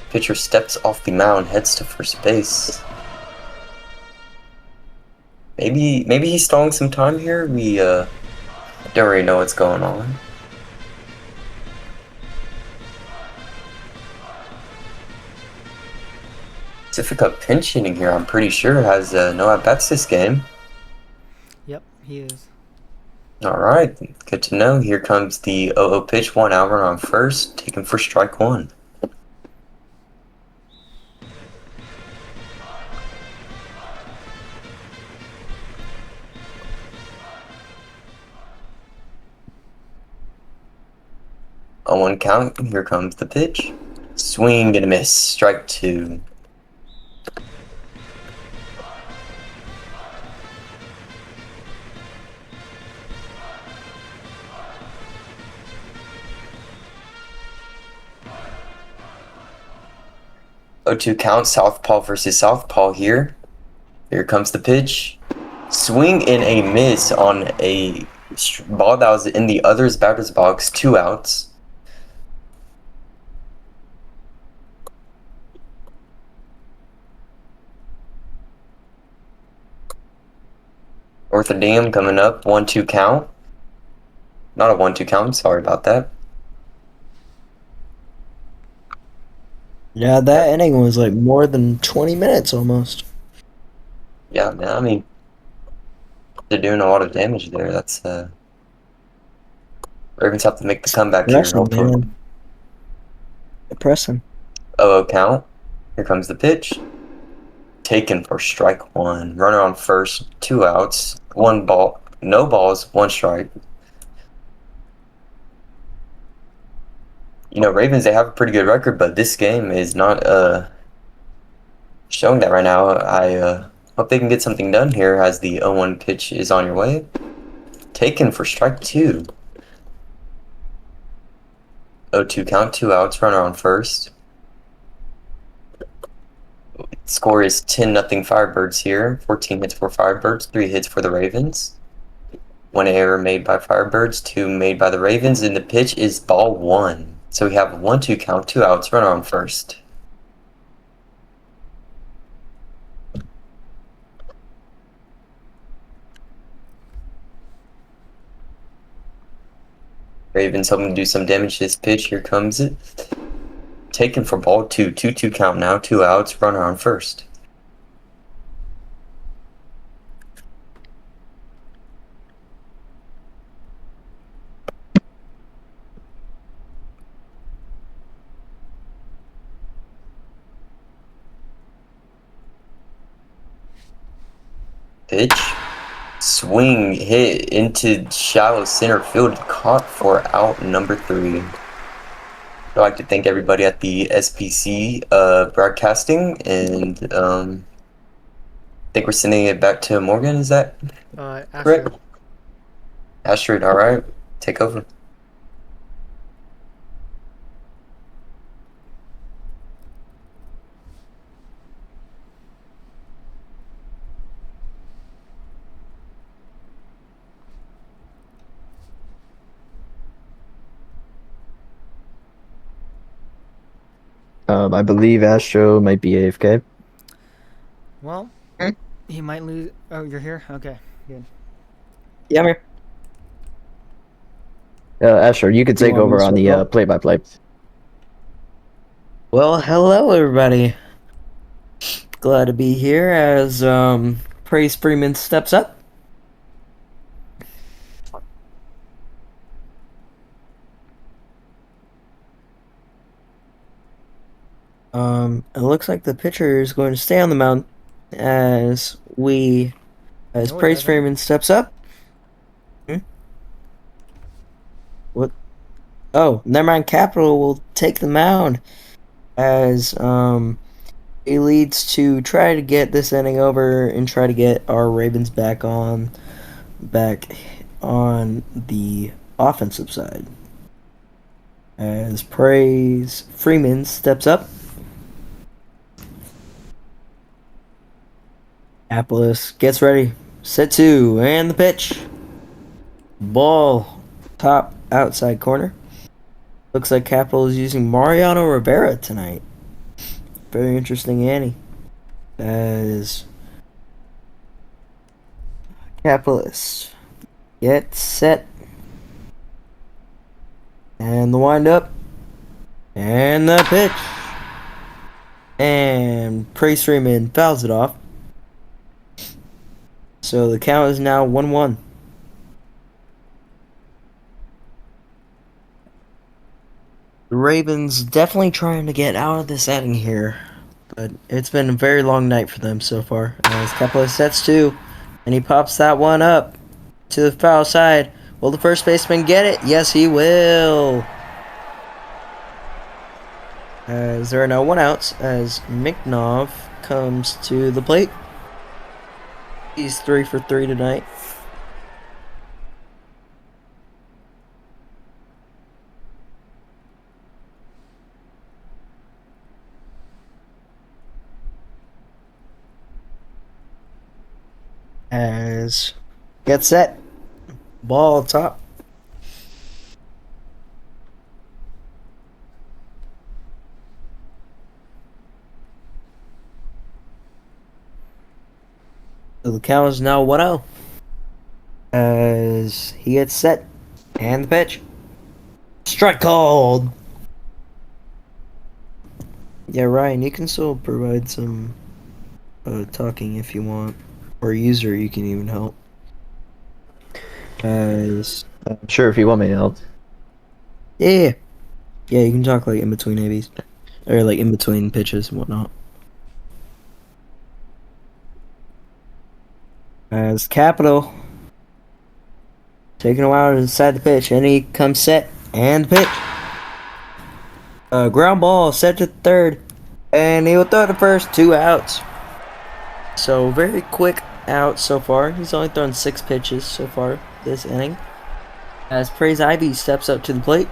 Pitcher steps off the mound, heads to first base. Maybe he's stalling some time here. We don't really know what's going on. Pacifica pinch hitting here, I'm pretty sure, has no at-bats this game. Yep, he is. Alright, good to know. Here comes the 0-0 pitch, 1 out, runner on first, taken for strike 1. On 1 count, here comes the pitch. Swing and a miss, strike 2. O2 count, southpaw versus southpaw here. Here comes the pitch. Swing and a miss on a ball that was in the other's batter's box, 2 outs. Orthodeum coming up, 1-2 count. Not a 1-2 count, sorry about that. Yeah, that inning was like more than 20 minutes almost. Yeah, man, I mean, they're doing a lot of damage there. That's, Ravens have to make the comeback here, Depressing, hopefully. man. Depressing. 0-0 count. Here comes the pitch. Taken for strike 1. Runner on first, 2 outs. 1 ball, no balls, 1 strike. You know, Ravens, they have a pretty good record, but this game is not showing that right now. I hope they can get something done here as the 0-1 pitch is on your way. Taken for strike 2. 0-2 count, 2 outs, runner on first. Score is 10-0 Firebirds here. 14 hits for Firebirds, 3 hits for the Ravens. 1 error made by Firebirds, 2 made by the Ravens, and the pitch is ball 1. So we have a 1-2 count, 2 outs, runner on first. Ravens hoping to do some damage to this pitch. Here comes it. Taken for ball 2. 2-2 count now, 2 outs, runner on first. Pitch. Swing, hit into shallow center field, caught for out number 3. I'd like to thank everybody at the SPC broadcasting, and I think we're sending it back to Morgan, is that correct? Astrid, alright, take over. I believe Astro might be AFK. Well, he might lose. Oh, you're here? Okay, good. Yeah, I'm here. Astro, you could take want over me to on the start off? play-by-play. Well, hello everybody. Glad to be here as PraiseFreeman steps up. It looks like the pitcher is going to stay on the mound as No, it PraiseFreeman steps up. What? Oh, never mind. Capital will take the mound as he leads to try to get this inning over and try to get our Ravens back on the offensive side. As PraiseFreeman steps up. Apples gets ready. Set 2 and the pitch. Ball top outside corner. Looks like Capital is using Mariano Rivera tonight. Very interesting, Annie. As Capitalist get set. And the wind up. And the pitch. And PraiseFreeman fouls it off. So the count is now 1-1. The Ravens definitely trying to get out of this inning here. But it's been a very long night for them so far. As Capitalist sets 2. And he pops that one up to the foul side. Will the first baseman get it? Yes, he will. As there are now 1 outs as Nxnjahh comes to the plate. He's 3 for 3 tonight. As get set. Ball top. So the count is now 1-0. As he gets set. And the pitch. Strike called. Yeah, Ryan, you can still provide some talking if you want. Or user, you can even help. As Sure, if you want me to help. yeah, you can talk like in between ABs, or like in between pitches and whatnot. As Capital taking a while to decide the pitch, and he comes set and pitch. Ground ball set to third, and he will throw to first. 2 outs. So very quick out so far. He's only thrown 6 pitches so far this inning. As PraiseIvy steps up to the plate.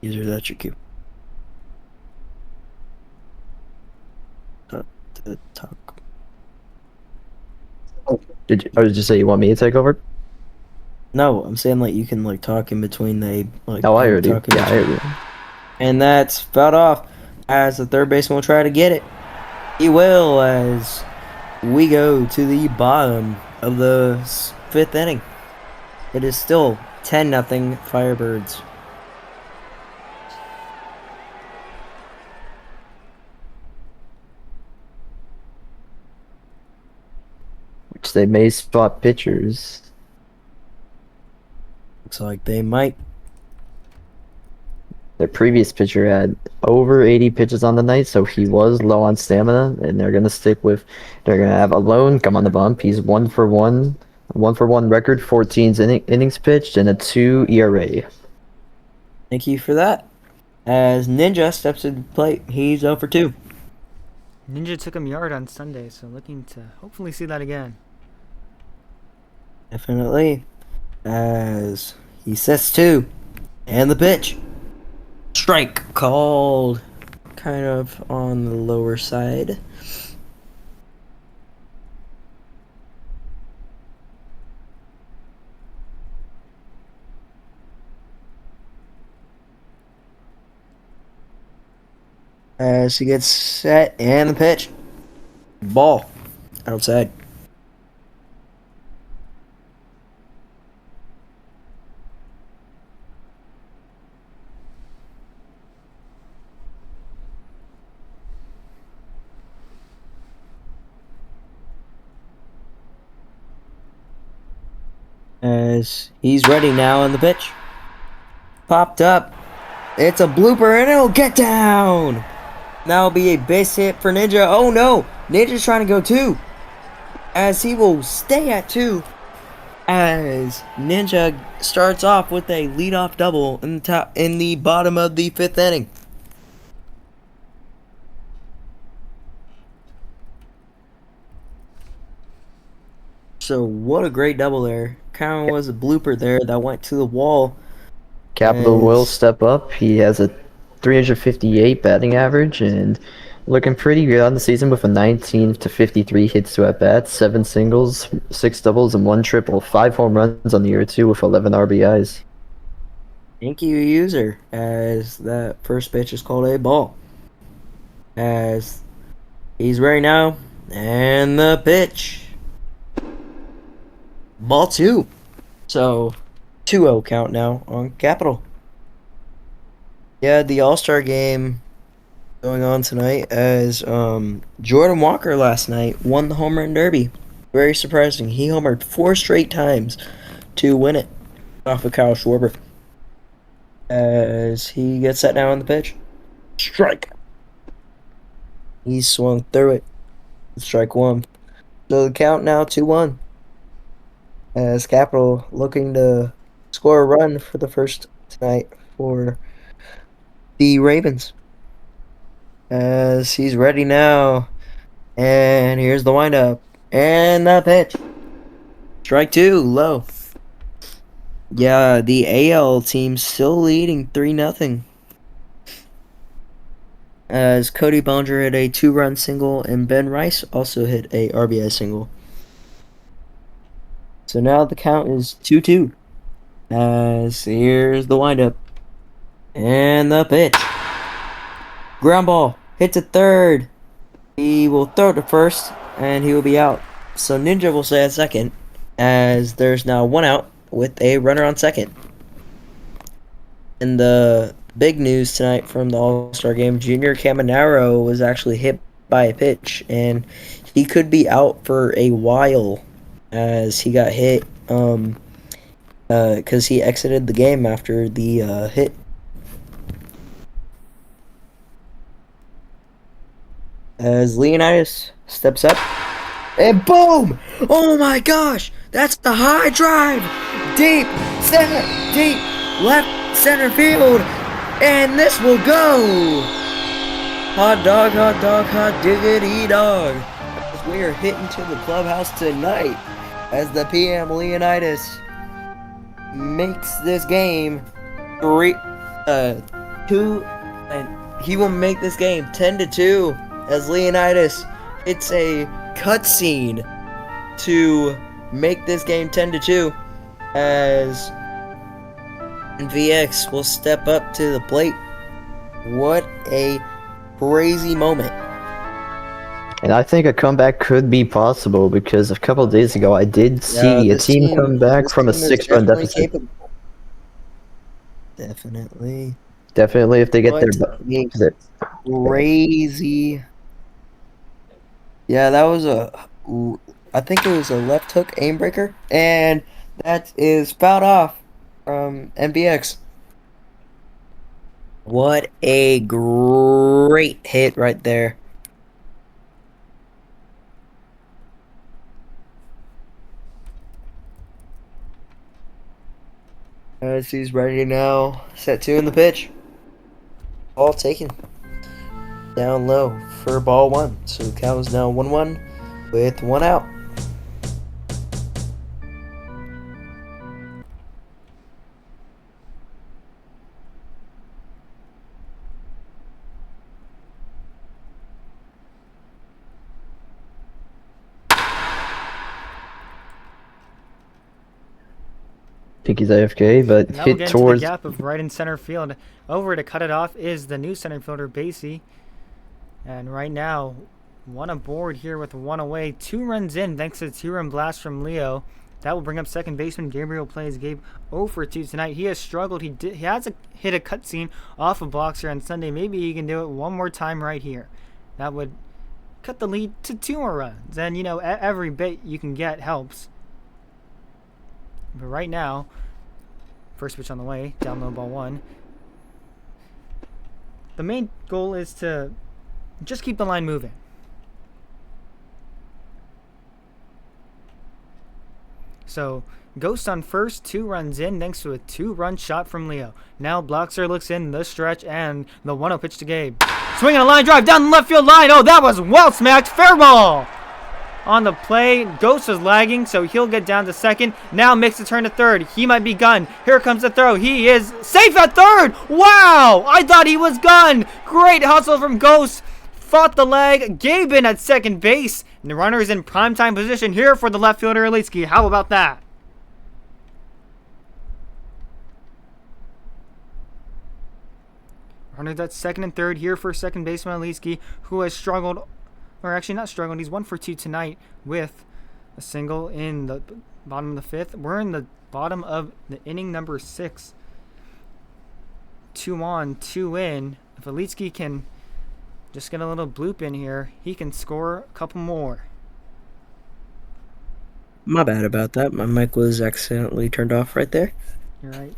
User, that's your cue. To talk. Or did you say you want me to take over? No, I'm saying like you can like talk in between the like. Oh, I heard you. talk in Yeah, I between. heard you. And that's fouled off as the third baseman will try to get it. He will as we go to the bottom of the 5th inning. It is still 10-0 Firebirds. Which they may spot pitchers. Looks like they might. Their previous pitcher had over 80 pitches on the night, so he was low on stamina, and they're gonna have Alone come on the bump. He's 1-for-1 record, 14 innings pitched, and a 2 ERA. Thank you for that. As Ninja steps to the plate, he's 0 for 2. Ninja took him yard on Sunday, so looking to hopefully see that again. Definitely. As he sets 2. And the pitch. Strike called. Kind of on the lower side. As he gets set and the pitch. Ball. Outside. As he's ready now on the pitch. Popped up. It's a blooper and it'll get down. That'll be a base hit for Ninja. Oh no! Ninja's trying to go 2. As he will stay at 2. As Ninja starts off with a leadoff double in the bottom of the 5th inning. So what a great double there. Kind of was a blooper there that went to the wall. Capital As- will step up. He has a 358 batting average, and Looking pretty good on the season with a 19 to 53 hits to at bats, 7 singles, 6 doubles, and 1 triple, 5 home runs on the year too with 11 RBIs. Thank you, user, as that first pitch is called a ball. As he's ready now, and the pitch. Ball 2. So, 2-0 count now on Capital. Yeah, the All-Star game going on tonight as Jordan Walker last night won the home run derby. Very surprising. He homered 4 straight times to win it off of Kyle Schwarber. As he gets set down on the pitch. Strike. He swung through it. Strike 1. So the count now 2-1. As Capital looking to score a run for the first tonight for the Ravens. As he's ready now. And here's the windup. And the pitch. Strike 2, low. Yeah, the AL team still leading 3-0. As Cody Bellinger hit a 2-run single and Ben Rice also hit a RBI single. So now the count is 2-2. As here's the windup. And the pitch. Ground ball. Hit to third. He will throw to first and he will be out. So Ninja will stay at second as there's now 1 out with a runner on second. And the big news tonight from the All-Star game, Junior Caminero was actually hit by a pitch and he could be out for a while as he got hit because he exited the game after the hit. As Leonidas steps up and boom! Oh my gosh! That's the high drive! Deep center, deep left center field, and this will go! Hot dog, hot diggity dog. As we are hitting to the clubhouse tonight, as the PM Leonidas makes this game 2, and he will make this game 10-2 as Leonidas hits a cutscene to make this game 10-2 as VX will step up to the plate. What a crazy moment. And I think a comeback could be possible because a couple of days ago I did see a team come back from a 6-run deficit. Capable. Definitely. Definitely if they get their crazy. Yeah, that was I think it was a left hook aim breaker, and that is fouled off from MBX. What a great hit right there. As he's ready now, set 2 in the pitch. Ball taken. Down low for ball 1. So the count is now 1-1 with 1 out. Pinky's AFK, but Now we'll hit get into towards the gap of right in center field. Over to cut it off is the new center fielder, Basie. And right now, 1 aboard here with 1 away. 2 runs in thanks to a 2-run blast from Leo. That will bring up second baseman Gabriel plays. Gabe 0 for 2 tonight. He has struggled. He has hit a cutscene off a boxer on Sunday. Maybe he can do it one more time right here. That would cut the lead to 2 more runs. And, you know, every bit you can get helps. But right now, first pitch on the way, down low, ball 1. The main goal is to just keep the line moving. So, Ghost on first, 2 runs in thanks to a 2-run shot from Leo. Now Bloxer looks in the stretch and the 1-0 pitch to Gabe. Swinging a line drive down the left field line. Oh, that was well smacked. Fair ball. On the play, Ghost is lagging, so he'll get down to second. Now makes the turn to third. He might be gunned. Here comes the throw. He is safe at third. Wow! I thought he was gunned. Great hustle from Ghost. fought the leg. Gaben at second base. And the runner is in primetime position here for the left fielder, Elitski. How about that? Runners at second and third here for second baseman Elitski, who has struggled, or actually not struggled, he's 1 for 2 tonight with a single in the bottom of the fifth. We're in the bottom of the inning number 6. 2 on, 2 in. If Elitski can just get a little bloop in here, he can score a couple more. My bad about that. My mic was accidentally turned off right there. You're right.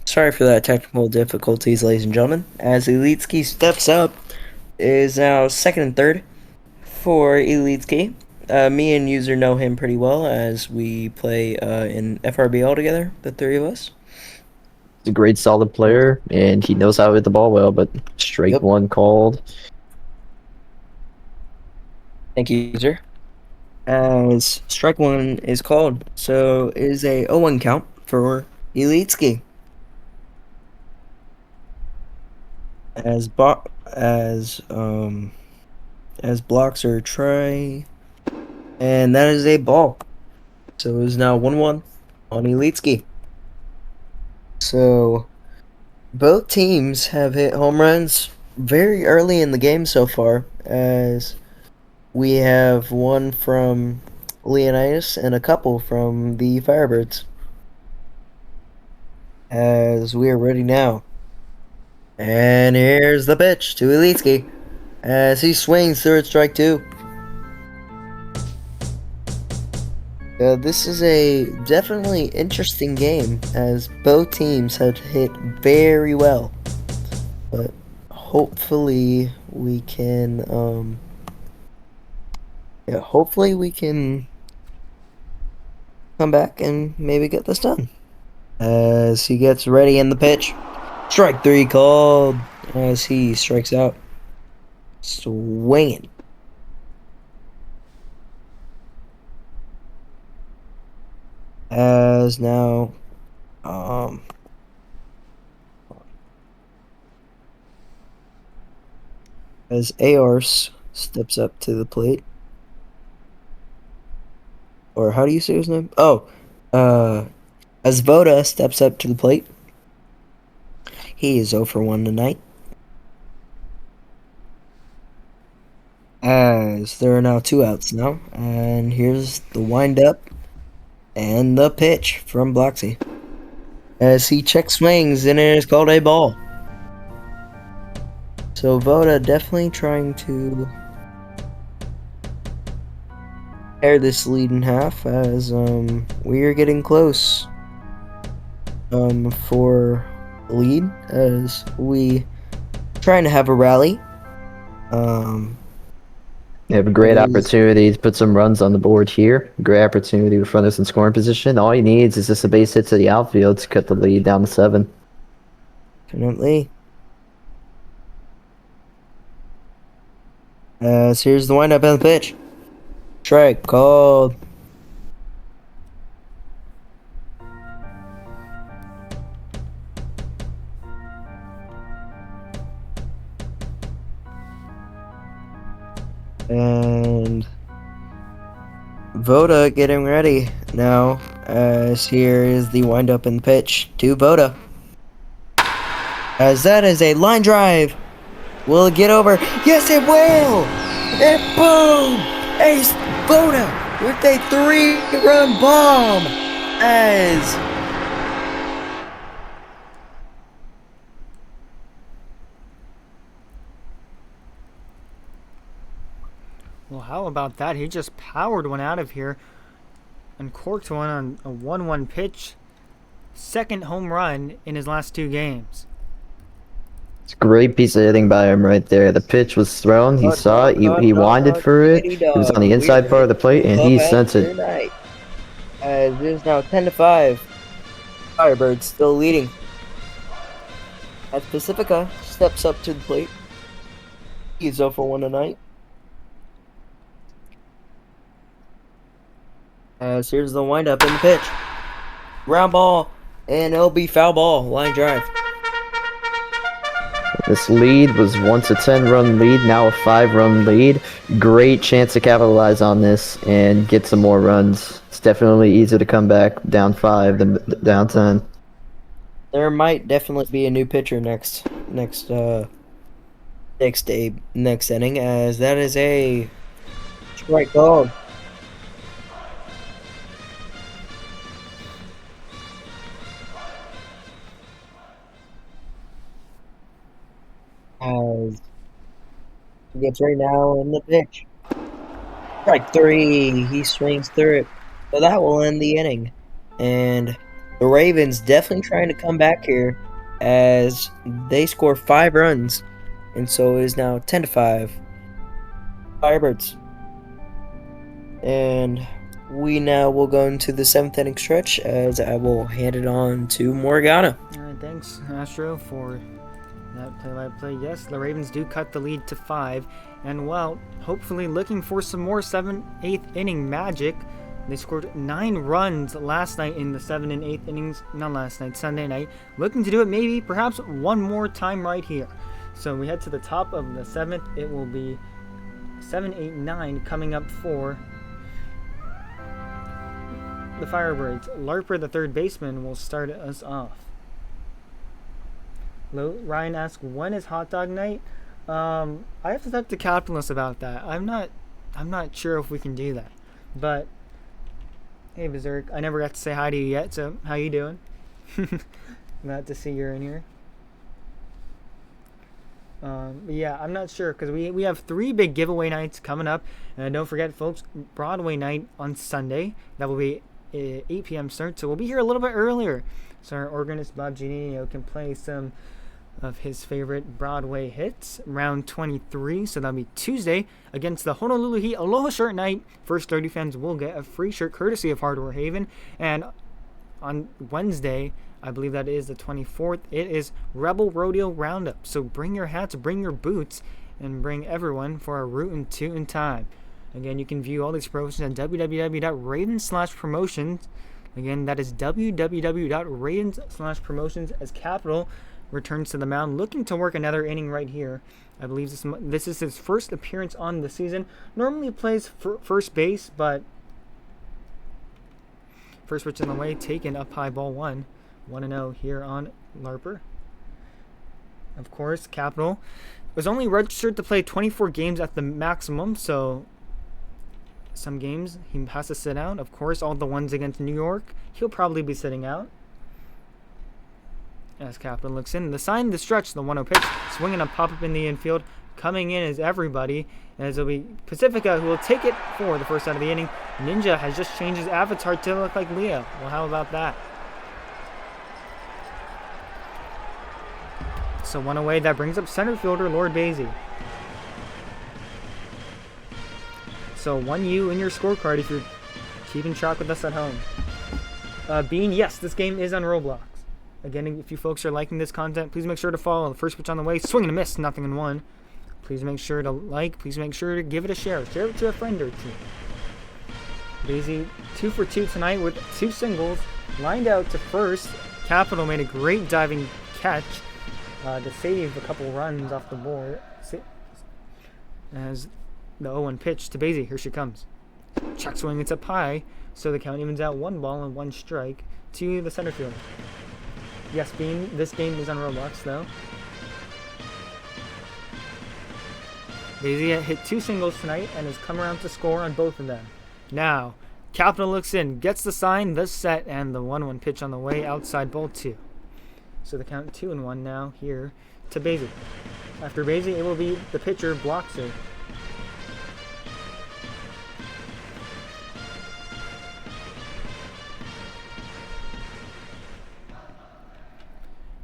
Sorry for that technical difficulties, ladies and gentlemen. As Elitski steps up, is now second and third for Elitski. Me and User know him pretty well as we play in FRBL together, the three of us. He's a great, solid player, and he knows how to hit the ball well, but strike one called. Thank you, User. As strike one is called, so it is a 0-1 count for Elitski. As blocks are try, and that is a ball. So it is now 1-1 on Elitski. So both teams have hit home runs very early in the game so far, as we have one from Leonidas and a couple from the Firebirds. As we are ready now. And here's the pitch to Elitski as he swings through at strike 2. This is a definitely interesting game as both teams have hit very well. But hopefully we can come back and maybe get this done. As he gets ready in the pitch. Strike 3 called as he strikes out. Swinging. As now, as Ars steps up to the plate. Or how do you say his name? As Voda steps up to the plate. He is 0 for 1 tonight. As there are now 2 outs now. And here's the windup and the pitch from Bloxy. As he check swings and it is called a ball. So Voda definitely trying to air this lead in half as we are getting close for lead as we trying to have a rally. They have a great opportunity to put some runs on the board here. Great opportunity with runners in scoring position. All he needs is just a base hit to the outfield to cut the lead down to 7. Definitely. As here's the windup and the pitch. Strike called. And Voda getting ready now, as here is the windup and pitch to Voda. As that is a line drive. Will it get over? Yes, it will! And boom! Ace Voda with a 3-run bomb as Well, how about that? He just powered one out of here and corked one on a 1-1 pitch. Second home run in his last 2 games. It's a great piece of hitting by him right there. The pitch was thrown. He saw it. He winded for it. He was on the inside part of the plate, and he sent it. As it is now 10-5. Firebirds still leading. As Pacifica steps up to the plate. He's 0 for 1 tonight. As here's the windup and the pitch. Ground ball, and it'll be foul ball. Line drive. This lead was once a 10-run lead, now a 5-run lead. Great chance to capitalize on this and get some more runs. It's definitely easier to come back down 5 than down 10. There might definitely be a new pitcher next inning, as that is a strike call. As he gets right now in the pitch. Strike 3. He swings through it. So that will end the inning. And the Ravens definitely trying to come back here as they score 5 runs. And so it is now 10-5. Firebirds. And we now will go into the 7th inning stretch as I will hand it on to Morgana. All right, thanks, Astro, for that play-by-play. Yes, the Ravens do cut the lead to 5, and well, hopefully looking for some more 7th, 8th inning magic. They scored 9 runs last night in the 7th and 8th innings, not last night, Sunday night. Looking to do it maybe, perhaps one more time right here. So we head to the top of the 7th. It will be 7, 8, 9 coming up for the Firebirds. Larper, the third baseman, will start us off. Ryan asks, when is hot dog night? I have to talk to Capitalist about that. I'm not sure if we can do that. But hey, Berserk, I never got to say hi to you yet, so how you doing? Glad to see you're in here. But yeah, I'm not sure because we have 3 big giveaway nights coming up, and don't forget, folks, Broadway night on Sunday. That will be 8 p.m. start, so we'll be here a little bit earlier, so our organist Bob Genino can play some of his favorite Broadway hits. Round 23, so that'll be Tuesday against the Honolulu Heat Aloha Shirt Night. First 30 fans will get a free shirt courtesy of Hardware Haven, and on Wednesday, I believe that is the 24th, it is Rebel Rodeo Roundup. So bring your hats, bring your boots, and bring everyone for our Rootin' Tootin' time. Again, you can view all these promotions at www.raven/promotions. Again, that is www.raven/promotions as Capital returns to the mound, looking to work another inning right here. I believe this is his first appearance on the season. Normally plays first base, but first pitch in the way, taken up high, ball 1. 1-0 here on Larper. Of course, Capital was only registered to play 24 games at the maximum, so some games he has to sit out. Of course, all the ones against New York, he'll probably be sitting out. As Capital looks in, the sign, the stretch, the 1-0 pitch, swinging a pop-up in the infield. Coming in is everybody, as it'll be Pacifica who will take it for the first out of the inning. Ninja has just changed his avatar to look like Leo. Well, how about that? So 1 away, that brings up center fielder Lord Basie. So 1U in your scorecard if you're keeping track with us at home. Bean, yes, this game is on Roblox. Again, if you folks are liking this content, please make sure to follow. The first pitch on the way, swing and a miss, 0-1. Please make sure to like, please make sure to give it a share. Share it to a friend or two. Basie 2 for 2 tonight with 2 singles. Lined out to first. Capital made a great diving catch to save a couple runs off the board. As the 0-1 pitch to Basie. Here she comes. Check swing, it's up high. So the count evens out 1 ball and 1 strike to the center fielder. Yes, Bean, this game is on Roblox, though. Basie hit 2 singles tonight and has come around to score on both of them. Now, Capital looks in, gets the sign, the set, and the 1-1 pitch on the way, outside ball 2. So the count 2-1 now here to Basie. After Basie, it will be the pitcher blocks her.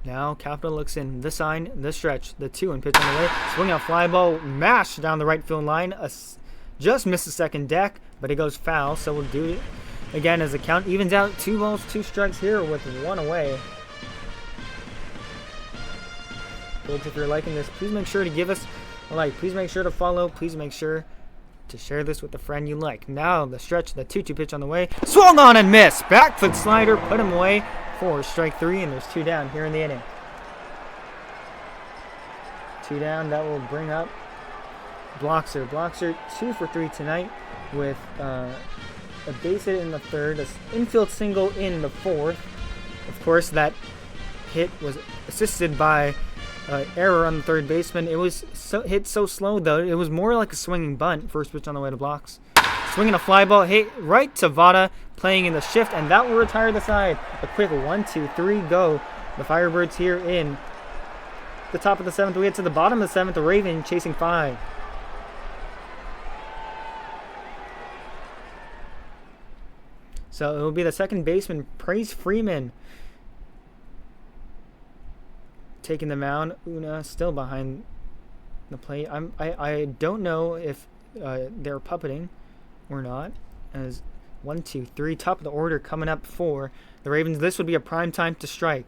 Now Capital looks in, the sign, the stretch, the 2-1 pitch on the way. Swing out fly ball, mash down the right field line. Just missed the second deck, but it goes foul, so we'll do it again as the count evens out. 2 balls, 2 strikes here with 1 away. Folks, if you're liking this, please make sure to give us a like. Please make sure to follow. Please make sure to share this with a friend you like. Now the stretch, the 2-2 pitch on the way. Swung on and missed. Back foot slider, put him away for strike 3, and there's 2 down here in the inning. 2 down. That will bring up Bloxer. Bloxer 2 for 3 tonight with a base hit in the third, an infield single in the fourth. Of course, that hit was assisted by error on the third baseman. It was hit so slow, though. It was more like a swinging bunt. First pitch on the way to blocks. Swinging a fly ball, hit right to Vada, playing in the shift, and that will retire the side. A quick 1-2-3 go. The Firebirds here in the top of the 7th. We get to the bottom of the 7th. The Raven chasing 5. So it will be the second baseman, PraiseFreeman, taking the mound. Una still behind the plate. I don't know if they're puppeting or not. As 1-2-3, top of the order coming up for the Ravens. This would be a prime time to strike.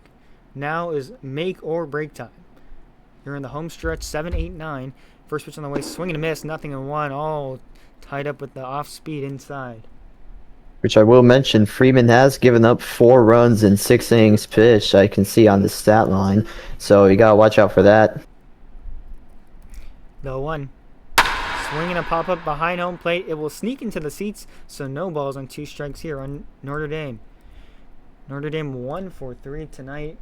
Now is make or break time. You're in the home stretch, 7, 8, 9. First pitch on the way, swing and a miss, nothing in one, all tied up with the off speed inside. Which I will mention, Freeman has given up 4 runs in 6 innings pitched. I can see on the stat line, so you gotta watch out for that. The 1. Swinging a pop-up behind home plate. It will sneak into the seats, so no balls on 2 strikes here on Notre Dame. Notre Dame 1 for 3 tonight.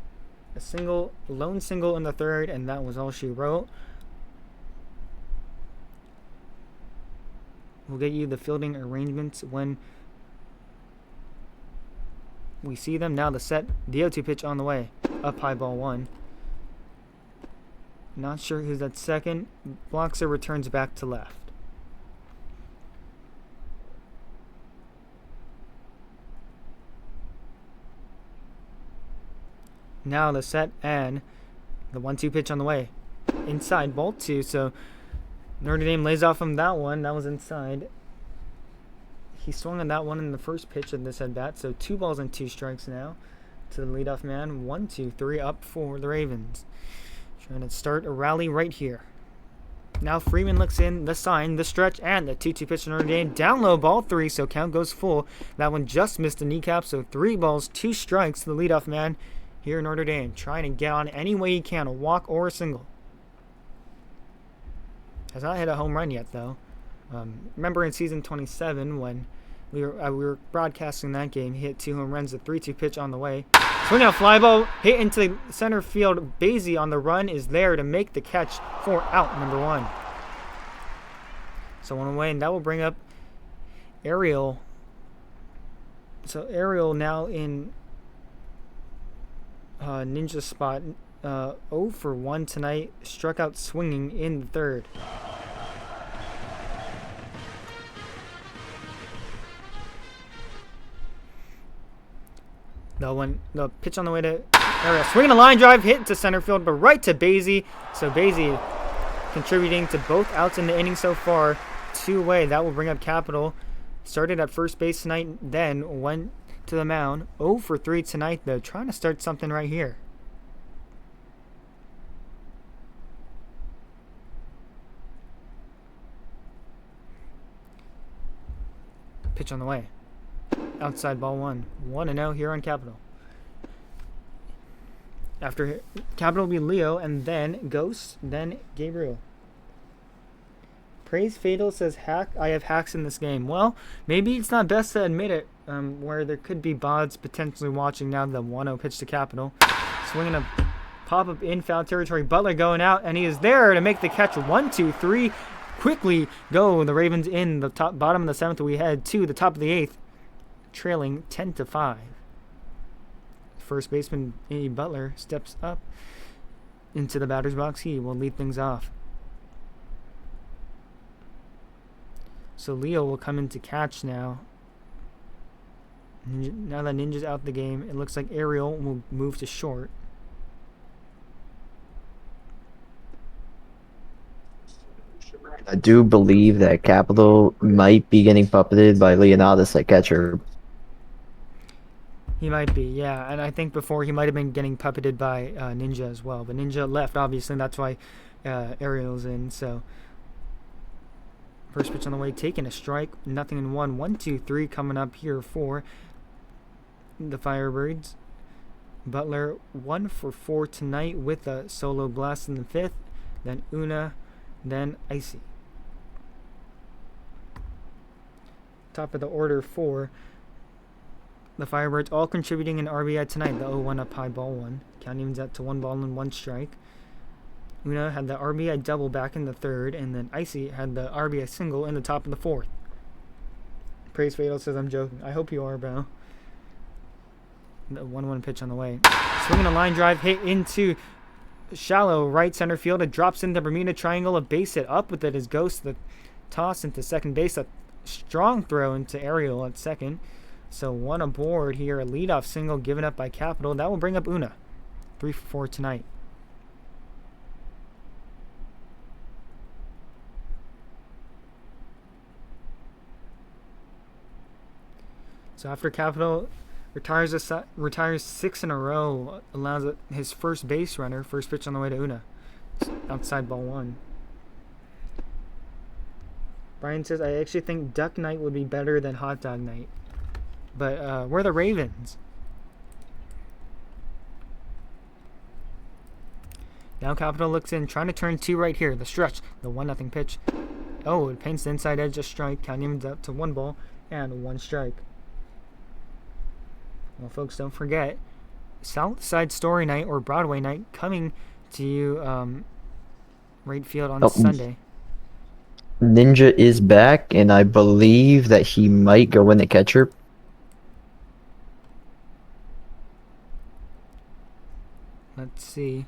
A lone single in the third, and that was all she wrote. We'll get you the fielding arrangements when we see them. Now the set. The 0-2 pitch on the way. Up high, ball 1. Not sure who's at second. Bloxer returns back to left. Now the set and the 1-2 pitch on the way. Inside, ball 2. So Notre Dame lays off him that one. That was inside. He swung on that one in the first pitch of this at-bat. So 2 balls and 2 strikes now to the leadoff man. 1-2-3 up for the Ravens. Trying to start a rally right here. Now Freeman looks in, the sign, the stretch, and the 2-2 pitch to Notre Dame. Down low, ball 3, so count goes full. That one just missed the kneecap, so 3 balls, 2 strikes to the leadoff man here in Notre Dame. Trying to get on any way he can, a walk or a single. Has not hit a home run yet, though. Remember in season 27 when we were broadcasting that game, he hit 2 home runs, a 3-2 pitch on the way. Swing out fly ball, hit into the center field. Basie on the run is there to make the catch for out number 1. So 1 away, and that will bring up Ariel. So Ariel now in Ninja spot. 0 for 1 tonight. Struck out swinging in the third. The pitch on the way to Ariel. Swinging a line drive, hit to center field, but right to Basie. So Basie contributing to both outs in the inning so far. 2 away. That will bring up Capital. Started at first base tonight, then went to the mound. 0 for 3 tonight, though. Trying to start something right here. Pitch on the way. Outside, ball 1. 1-0 here on Capital. After Capital will be Leo, and then Ghost, then Gabriel. Praise Fatal says, I have hacks in this game. Well, maybe it's not best to admit it, where there could be bots potentially watching now. The 1-0 pitch to Capital. Swinging a pop-up in foul territory. Butler going out, and he is there to make the catch. 1-2-3. Quickly go the Ravens in the bottom of the 7th. We head to the top of the 8th. Trailing 10-5. First baseman A. Butler steps up into the batter's box. He will lead things off. So Leo will come in to catch now. Now that Ninja's out the game, it looks like Ariel will move to short. I do believe that Capital might be getting puppeted by Leonidas at catcher. He might be, yeah. And I think before he might have been getting puppeted by Ninja as well. But Ninja left, obviously, and that's why Ariel's in. So first pitch on the way, taking a strike. Nothing in 1. 1-2-3 coming up here for the Firebirds. Butler 1 for 4 tonight with a solo blast in the 5th. then Una, then Icy. Top of the order for the Firebirds, all contributing an RBI tonight. The 0-1 up high, ball 1. Count evens out to 1 ball and 1 strike. Una had the RBI double back in the 3rd, and then Icy had the RBI single in the top of the 4th. Praise Fatal says, I'm joking. I hope you are, bro. The 1-1 pitch on the way. Swinging a line drive, hit into shallow right center field. It drops in the Bermuda Triangle. A base hit up with it is Ghost. The toss into second base. A strong throw into Ariel at second. So 1 aboard here. A leadoff single given up by Capital. That will bring up Una. 3 for 4 tonight. So after Capital retires 6 in a row, allows his first base runner, first pitch on the way to Una. Outside ball 1. Brian says, I actually think Duck Night would be better than Hot Dog Night. But we're the Ravens. Now Capital looks in, trying to turn 2 right here. The stretch, the 1-0 pitch. Oh, it paints the inside edge, a strike. Count evens up to 1 ball and 1 strike. Well, folks, don't forget, South Side Story Night or Broadway Night coming to you right field on Sunday. Ninja is back, and I believe that he might go in the catcher. Let's see.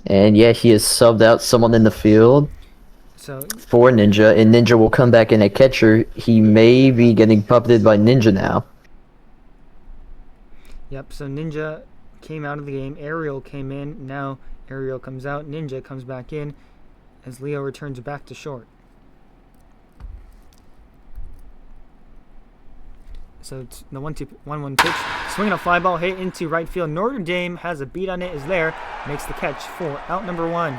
And yeah, he has subbed out someone in the field So for Ninja, and Ninja will come back in at catcher. He may be getting puppeted by Ninja now. Yep, so Ninja came out of the game. Ariel came in. Now Ariel comes out. Ninja comes back in as Leo returns back to short. So it's the 1-1 pitch. Swinging a fly ball hit into right field. Notre Dame has a beat on it. Is there. Makes the catch for out number 1.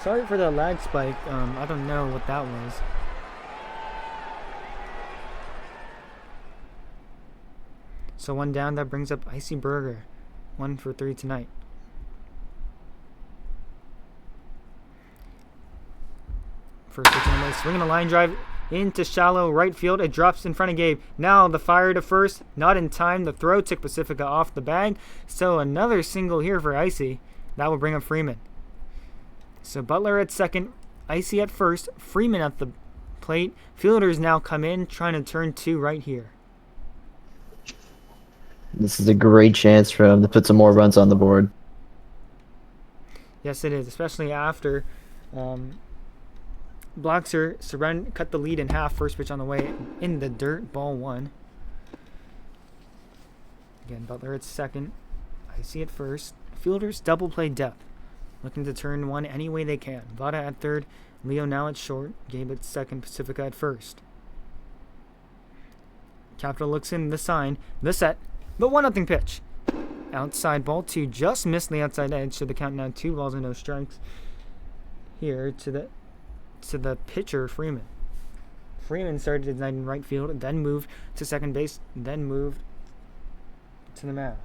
Sorry for the lag spike. I don't know what that was. So 1 down. That brings up Icy Burger. 1 for 3 tonight. First pitch on the way, swinging a line drive into shallow right field. It drops in front of Gabe. Now the fire to first, not in time. The throw took Pacifica off the bag. So another single here for Icy. That will bring up Freeman. So Butler at second, Icy at first, Freeman at the plate. Fielders now come in, trying to turn 2 right here. This is a great chance for him to put some more runs on the board. Yes, it is, especially after Bloxer cut the lead in half. First pitch on the way in the dirt, ball 1. Again, Butler at second, Icy at first. Fielders double play depth, looking to turn 1 any way they can. Vada at third, Leo now at short, Gabe at second, Pacifica at first. Capital looks in the sign, the set, the 1-0 pitch. Outside ball 2, just missed the outside edge, so the count now 2 balls and no strikes. Here to the pitcher, Freeman. Freeman started his night in right field, then moved to second base, then moved to the mound.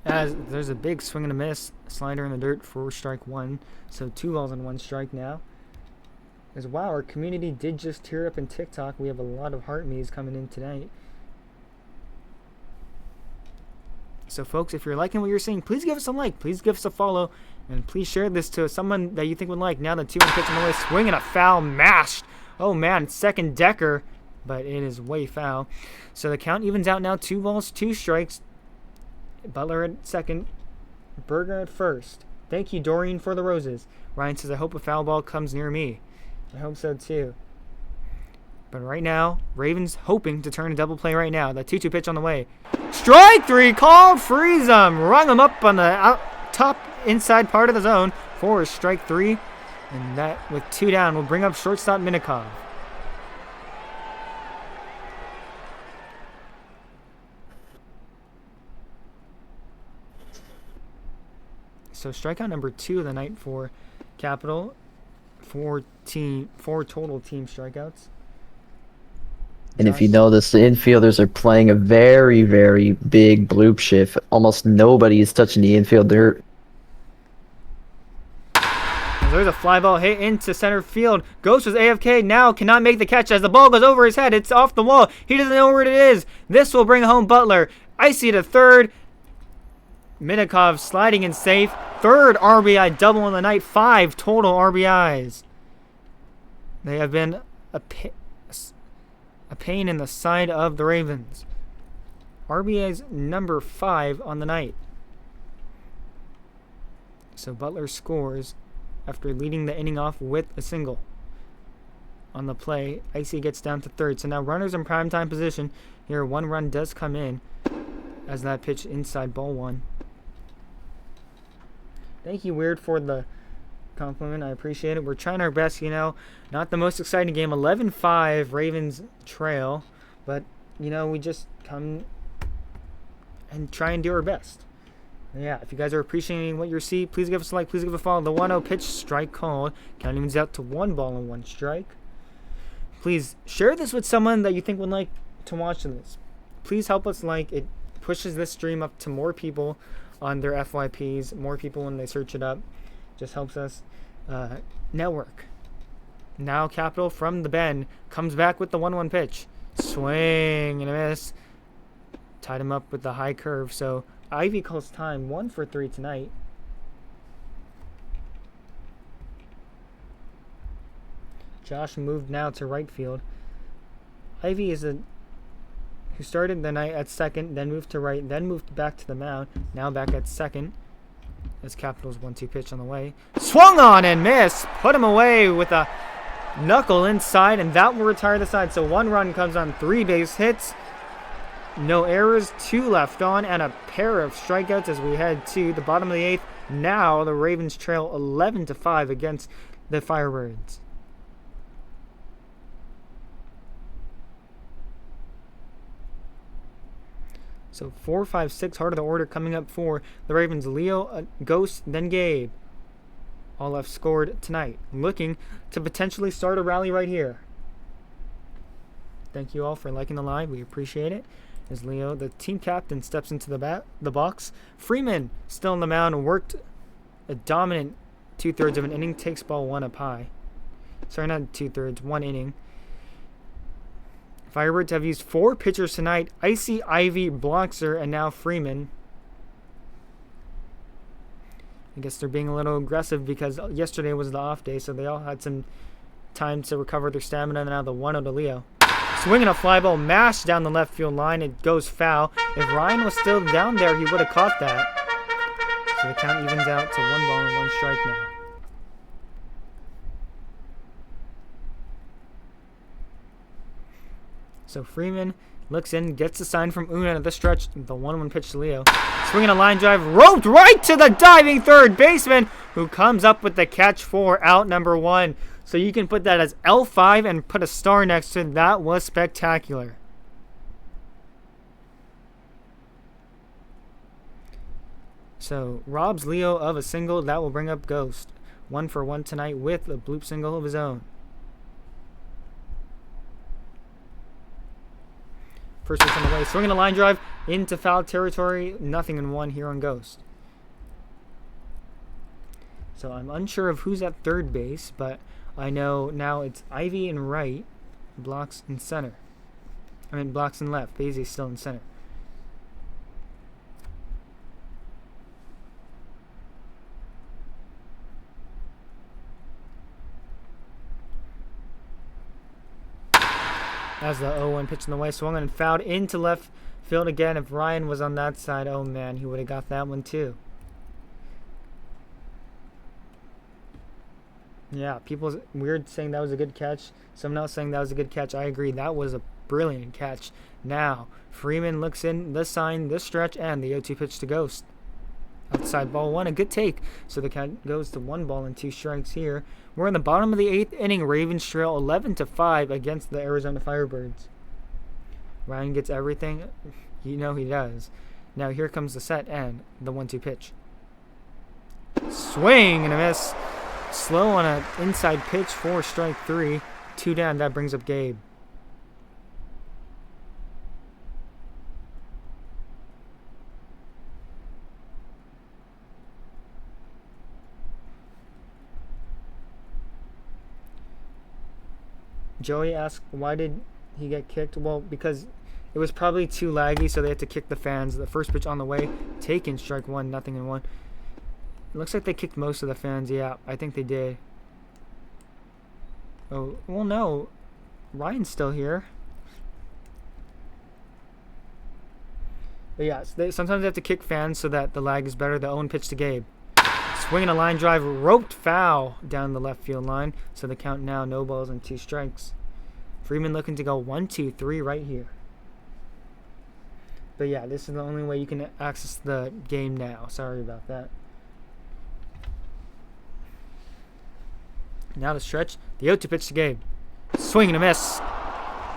As there's a big swing and a miss, slider in the dirt for strike 1, so 2 balls and 1 strike now. As wow, our community did just tear up in TikTok. We have a lot of heart me's coming in tonight. So folks, if you're liking what you're seeing, please give us a like, please give us a follow, and please share this to someone that you think would like. Now the 2-1 pitch on the way, swinging a foul, mashed. Oh man, it's second decker, but it is way foul. So the count evens out now, 2 balls, 2 strikes. Butler at second, Berger at first. Thank you, Doreen, for the roses. Ryan says, I hope a foul ball comes near me. I hope so too. But right now, Ravens hoping to turn a double play right now. The 2-2 pitch on the way. Strike 3 called. Freeze him. Rung him up on the top inside part of the zone for strike 3. And that, with 2 down, will bring up shortstop Minikov. So strikeout number 2 of the night for Capital. 4 total team strikeouts. And if you Josh? notice, the infielders are playing a very, very big bloop shift. Almost nobody is touching the infield dirt. There's a fly ball hit into center field. Ghost was AFK, now cannot make the catch as the ball goes over his head. It's off the wall. He doesn't know where it is. This will bring home Butler. Icy to third. Minikov sliding in safe. Third RBI double in the night. 5 total RBIs. They have been a pain in the side of the Ravens. RBI's number 5 on the night. So Butler scores after leading the inning off with a single. On the play, Icy gets down to third. So now runners in primetime position. Here, 1 run does come in as that pitch inside ball 1. Thank you, Weird, for the compliment. I appreciate it. We're trying our best, Not the most exciting game. 11-5 Ravens trail. But, we just come and try and do our best. Yeah, if you guys are appreciating what you see, please give us a like, please give a follow. The 1-0 pitch, strike called. Count evens out to 1 ball and 1 strike. Please share this with someone that you think would like to watch this. Please help us like. It pushes this stream up to more people on their FYPs, more people when they search it up. Just helps us network. Now Capital from the bend comes back with the 1-1 pitch. Swing and a miss. Tied him up with the high curve, so Ivy calls time. 1 for 3 tonight. Josh moved now to right field. Ivy is who started the night at second, then moved to right, then moved back to the mound. Now back at second. As Capital's 1-2 pitch on the way. Swung on and missed. Put him away with a knuckle inside, and that will retire the side. So 1 run comes on 3 base hits. No errors, 2 left on, and a pair of strikeouts as we head to the bottom of the 8th. Now the Ravens trail 11-5 against the Firebirds. So 4, 5, 6, heart of the order coming up for the Ravens. Leo, Ghost, then Gabe. All left scored tonight. Looking to potentially start a rally right here. Thank you all for liking the live. We appreciate it. As Leo, the team captain, steps into the box. Freeman, still on the mound, worked a dominant 2/3 of an inning. Takes ball 1 up high. Sorry, not 2/3, 1 inning. Firebirds have used 4 pitchers tonight. Icy, Ivy, Bloxer, and now Freeman. I guess they're being a little aggressive because yesterday was the off day, so they all had some time to recover their stamina. And now the 1-0 to Leo. Swinging a fly ball, mashed down the left field line. It goes foul. If Ryan was still down there, he would have caught that. So the count evens out to 1 ball and 1 strike now. So Freeman looks in, gets the sign from Una at the stretch. The 1-1 pitch to Leo. Swinging a line drive, roped right to the diving third baseman, who comes up with the catch for out number 1. So you can put that as L5 and put a star next to it. That was spectacular. So robs Leo of a single. That will bring up Ghost. 1 for 1 tonight with a bloop single of his own. First pitch on the way. Swinging a line drive into foul territory. 0-1 here on Ghost. So I'm unsure of who's at third base, but I know now it's Ivy in right, Blocks in center. Blocks in left. Bazy's still in center. As the 0-1 pitch in the way, swung and fouled into left field again. If Ryan was on that side, oh man, he would have got that one too. Yeah, people's weird saying that was a good catch. Someone else saying that was a good catch. I agree, that was a brilliant catch. Now, Freeman looks in the sign, this stretch, and the 0-2 pitch to Ghost. Outside ball 1, a good take. So the count goes to 1 ball and 2 strikes here. We're in the bottom of the 8th inning. Ravens trail 11-5 against the Arizona Firebirds. Ryan gets everything. You know he does. Now here comes the set and the 1-2 pitch. Swing and a miss. slow on an inside pitch for strike 3. 2 down. That brings up Gabe. Joey asked, why did he get kicked? Well, because it was probably too laggy, so they had to kick the fans. The first pitch on the way, taken, strike 1, 0-1. It looks like they kicked most of the fans. Yeah, I think they did. Oh, well, no. Ryan's still here. But yeah, so sometimes they have to kick fans so that the lag is better. The 0-1 pitch to Gabe. Swinging a line drive, roped foul down the left field line. So the count now, no balls and 2 strikes. Freeman looking to go 1-2-3 right here. But yeah, this is the only way you can access the game now. Sorry about that. Now the stretch. The 0-2 pitch to Gabe. Swing and a miss.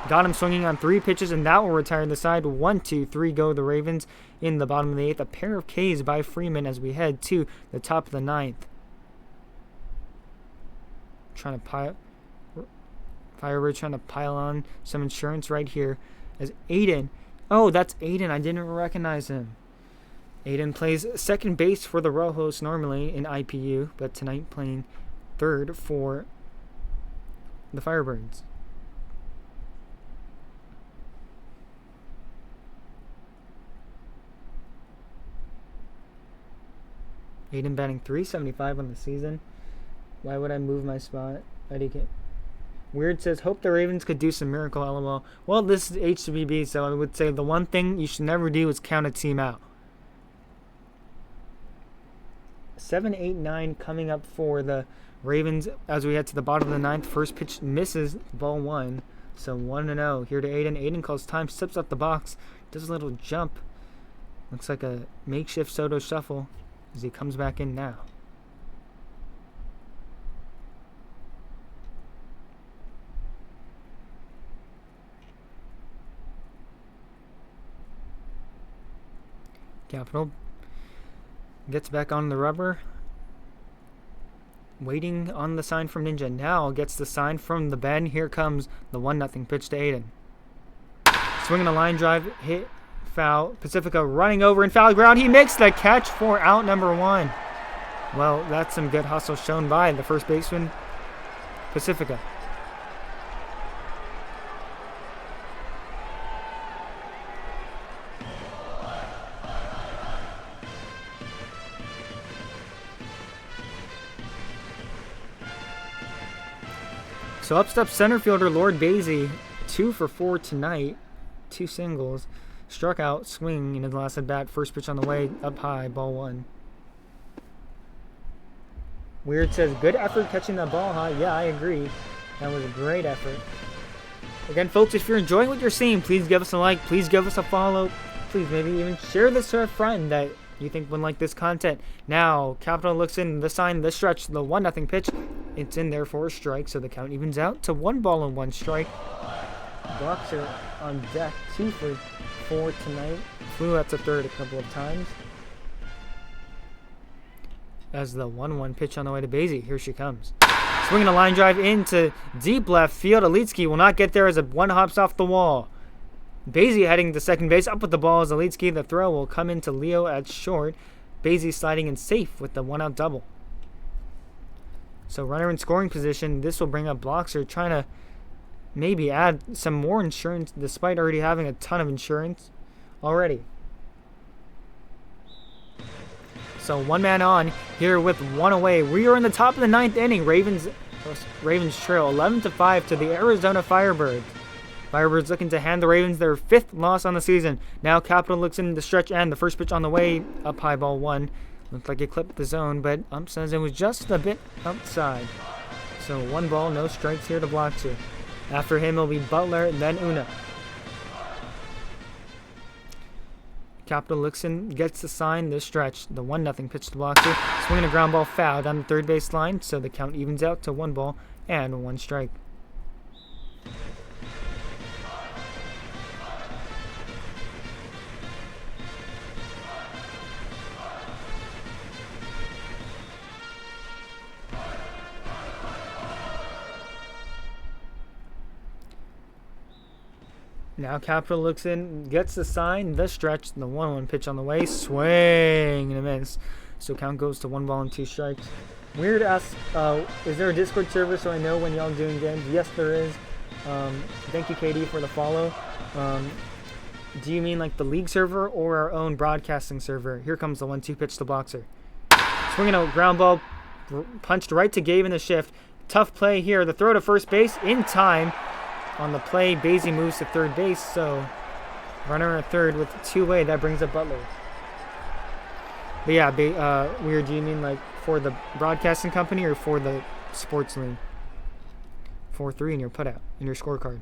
Got him swinging on 3 pitches, and that will retire the side. 1-2-3 go the Ravens in the bottom of the 8th. A pair of Ks by Freeman as we head to the top of the 9th. Trying to Firebird trying to pile on some insurance right here as Aiden. Oh, that's Aiden. I didn't recognize him. Aiden plays second base for the Rojos normally in IPU, but tonight playing third for the Firebirds. Aiden batting .375 on the season. Why would I move my spot? Weird says, hope the Ravens could do some miracle, LOL. Well, this is HBB, so I would say the one thing you should never do is count a team out. 7, 8, 9 coming up for the Ravens as we head to the bottom of the 9th. First pitch misses, ball 1. So 1-0 here to Aiden. Aiden calls time, steps up the box, does a little jump. Looks like a makeshift Soto shuffle as he comes back in now. Capital gets back on the rubber. Waiting on the sign from Ninja. Now gets the sign from the Ben. Here comes the 1-0 pitch to Aiden. Swinging a line drive. Hit. Foul. Pacifica running over in foul ground. He makes the catch for out number 1. Well, that's some good hustle shown by the first baseman, Pacifica. So up steps center fielder Lord Basie, 2 for 4 tonight, 2 singles. Struck out, swing in his last at bat. First pitch on the way, up high, ball 1. Weird says, good effort catching that ball high. Yeah, I agree. That was a great effort. Again, folks, if you're enjoying what you're seeing, please give us a like. Please give us a follow. Please maybe even share this to a friend that you think would like this content. Now, Capital looks in the sign, the stretch, the 1-0 pitch. It's in there for a strike, so the count evens out to 1 ball and 1 strike. Boxer on deck, 2 for 4 tonight. Flew out to third a couple of times. As the 1-1 pitch on the way to Basie. Here she comes. Swinging a line drive into deep left field. Alitsky will not get there as one hops off the wall. Basie heading to second base. Up with the ball as Alitsky. The throw will come into Leo at short. Basie sliding in safe with the 1-out double. So runner in scoring position. This will bring up Bloxer trying to maybe add some more insurance despite already having a ton of insurance already. So 1 man on here with 1 away. We are in the top of the 9th inning. Ravens trail 11-5 to the Arizona Firebirds. Firebirds looking to hand the Ravens their 5th loss on the season. Now Capital looks in the stretch and the first pitch on the way, up high, ball 1. Looked like it clipped the zone, but ump says it was just a bit outside. So 1 ball, no strikes here to Bloxer. After him it'll be Butler, then Una. Capital looks in, gets the sign, this stretch. The 1-0 pitch to Bloxer. Swinging a ground ball foul down the third base line, so the count evens out to 1 ball and 1 strike. Now Capital looks in, gets the sign, the stretch, the 1-1 pitch on the way, swing and a miss. So count goes to 1 ball and 2 strikes. Weird ask, is there a Discord server so I know when y'all doing games? Yes, there is. Thank you, KD, for the follow. Do you mean like the league server or our own broadcasting server? Here comes the 1-2 pitch to Boxer. Swinging a ground ball, punched right to Gabe in the shift. Tough play here. The throw to first base in time. On the play, Basie moves to third base, so runner at third with 2-way. That brings up Butler. But yeah, Weird, do you mean like for the broadcasting company or for the sports league? 4-3 in your putout, in your scorecard.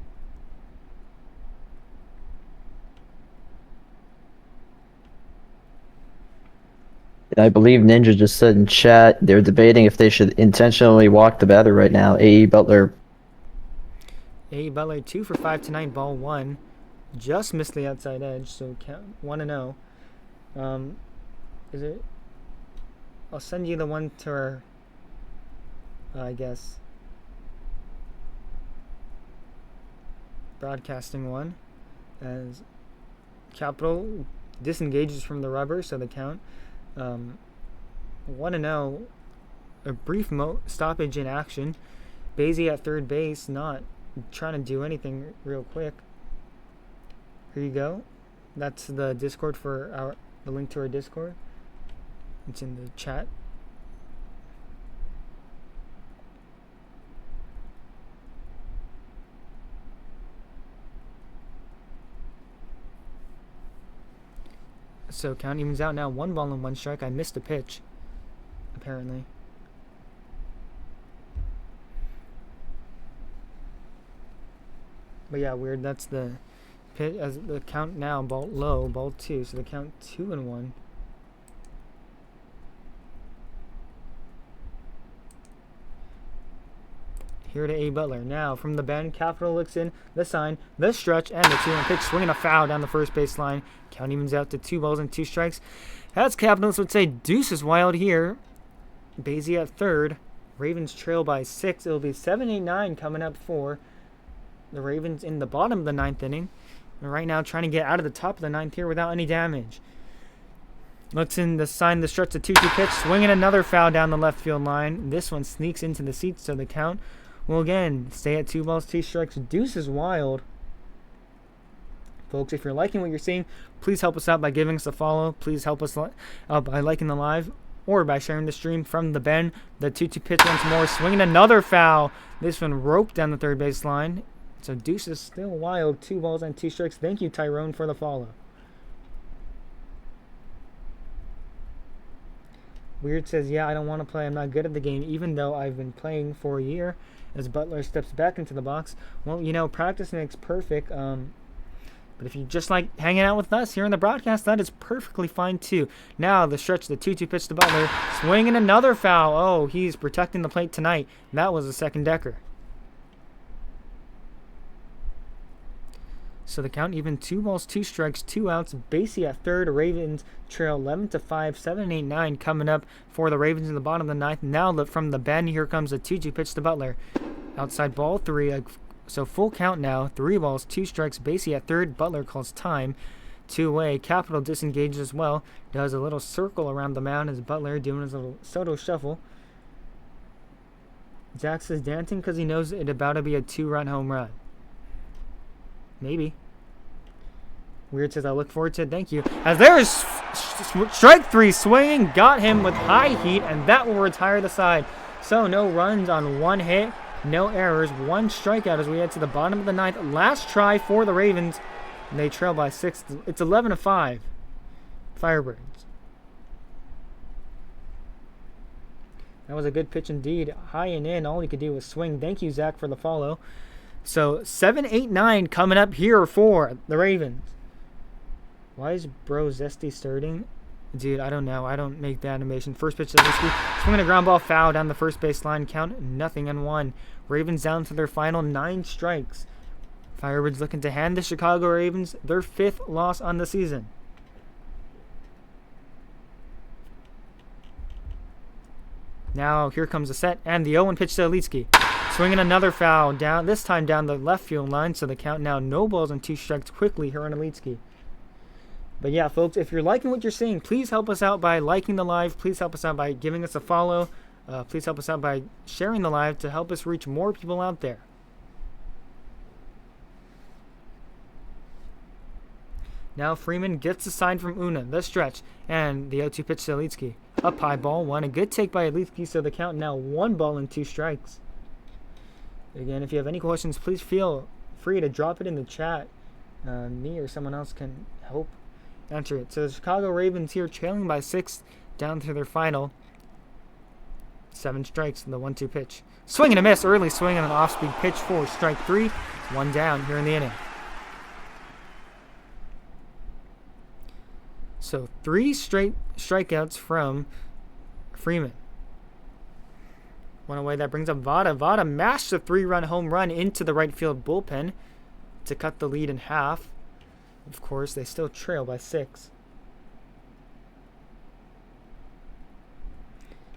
I believe Ninja just said in chat they're debating if they should intentionally walk the batter right now. A.E. Butler. A. Butler 2 for 5 tonight, ball 1. Just missed the outside edge, so count 1-0. Is it? I'll send you the one to our, I guess, broadcasting one, as Capital disengages from the rubber, so the count 1-0. A brief stoppage in action. Basie at third base, not trying to do anything real quick. Here you go. That's the Discord for the link to our Discord. It's in the chat. So count evens out now. 1 ball and 1 strike. I missed a pitch, apparently. But yeah, weird. That's the pitch as the count now. Ball low, ball 2. So the count 2-1. Here to A. Butler. Now from the bend, Capital looks in, the sign, the stretch, and the 2-1 pitch. Swinging a foul down the first baseline. Count evens out to 2 balls and 2 strikes. As Capitals would say, deuce is wild here. Basie at third. Ravens trail by 6. It'll be 7-8-9 coming up for the Ravens in the bottom of the 9th inning. And right now trying to get out of the top of the 9th here without any damage. Looks in the sign, the stretch, the 2-2 pitch. Swinging another foul down the left field line. This one sneaks into the seats, so the count will again stay at 2 balls, 2 strikes. Deuce is wild. Folks, if you're liking what you're seeing, please help us out by giving us a follow. Please help us out by liking the live or by sharing the stream. From the bend, the 2-2 pitch once more. Swinging another foul. This one roped down the third base line. So deuce is still wild. 2 balls and 2 strikes. Thank you, Tyrone, for the follow. Weird says, yeah, I don't want to play. I'm not good at the game, even though I've been playing for a year. As Butler steps back into the box. Well, you know, practice makes perfect. But if you just like hanging out with us here in the broadcast, that is perfectly fine too. Now the stretch, the 2-2 pitch to Butler. Swinging another foul. Oh, he's protecting the plate tonight. That was a second decker. So the count even 2 balls, 2 strikes, 2 outs. Basie at third. Ravens trail 11-5, 7-8-9 coming up for the Ravens in the bottom of the 9th. Now from the bend, here comes a 2-2 pitch to Butler. Outside ball 3. So full count now. 3 balls, 2 strikes. Basie at third. Butler calls time. 2-away. Capital disengages as well. Does a little circle around the mound as Butler doing his little Soto shuffle. Zach says dancing because he knows it's about to be a 2-run home run. Maybe. Weird says, I look forward to it. Thank you. As there is strike 3 swinging. Got him with high heat, and that will retire the side. So no runs on 1 hit. No errors. 1 strikeout as we head to the bottom of the 9th. Last try for the Ravens. And they trail by 6. It's 11-5. Firebirds. That was a good pitch indeed. High and in. All he could do was swing. Thank you, Zach, for the follow. So 7-8-9 coming up here for the Ravens. Why is Bro Zesty starting? Dude, I don't know. I don't make the animation. First pitch to Zesty. Swinging a ground ball foul down the first base line. Count 0-1. Ravens down to their final 9 strikes. Firebirds looking to hand the Chicago Ravens their 5th loss on the season. Now here comes the set and the 0-1 pitch to Alitsky. Swinging another foul down, this time down the left field line, so the count now no balls and 2 strikes quickly here on Elitski. But yeah, folks, if you're liking what you're seeing, please help us out by liking the live. Please help us out by giving us a follow. Please help us out by sharing the live to help us reach more people out there. Now Freeman gets the sign from Una, the stretch, and the 0-2 pitch to Elitski. Up high, ball 1. A good take by Elitski, so the count now 1 ball and 2 strikes. Again, if you have any questions, please feel free to drop it in the chat. Me or someone else can help answer it. So the Chicago Ravens here trailing by 6 down to their final. 7 strikes in the 1-2 pitch. Swing and a miss. Early swing on an off-speed pitch for strike 3. 1 down here in the inning. So 3 straight strikeouts from Freeman. One away, that brings up Vada. Vada mashed a 3-run home run into the right field bullpen to cut the lead in half. Of course, they still trail by 6.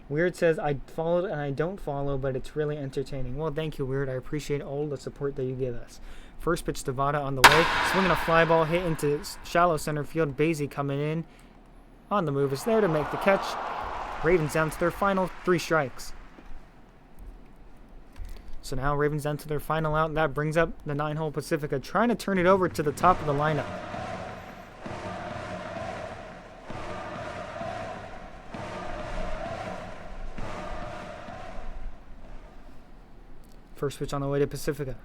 Weird says, I followed and I don't follow, but it's really entertaining. Well, thank you, Weird. I appreciate all the support that you give us. First pitch to Vada on the way. Swinging a fly ball hit into shallow center field. Basie coming in. On the move is there to make the catch. Ravens down to their final 3 strikes. So now Ravens down to their final out, and that brings up the 9-hole Pacifica, trying to turn it over to the top of the lineup. First pitch on the way to Pacifica.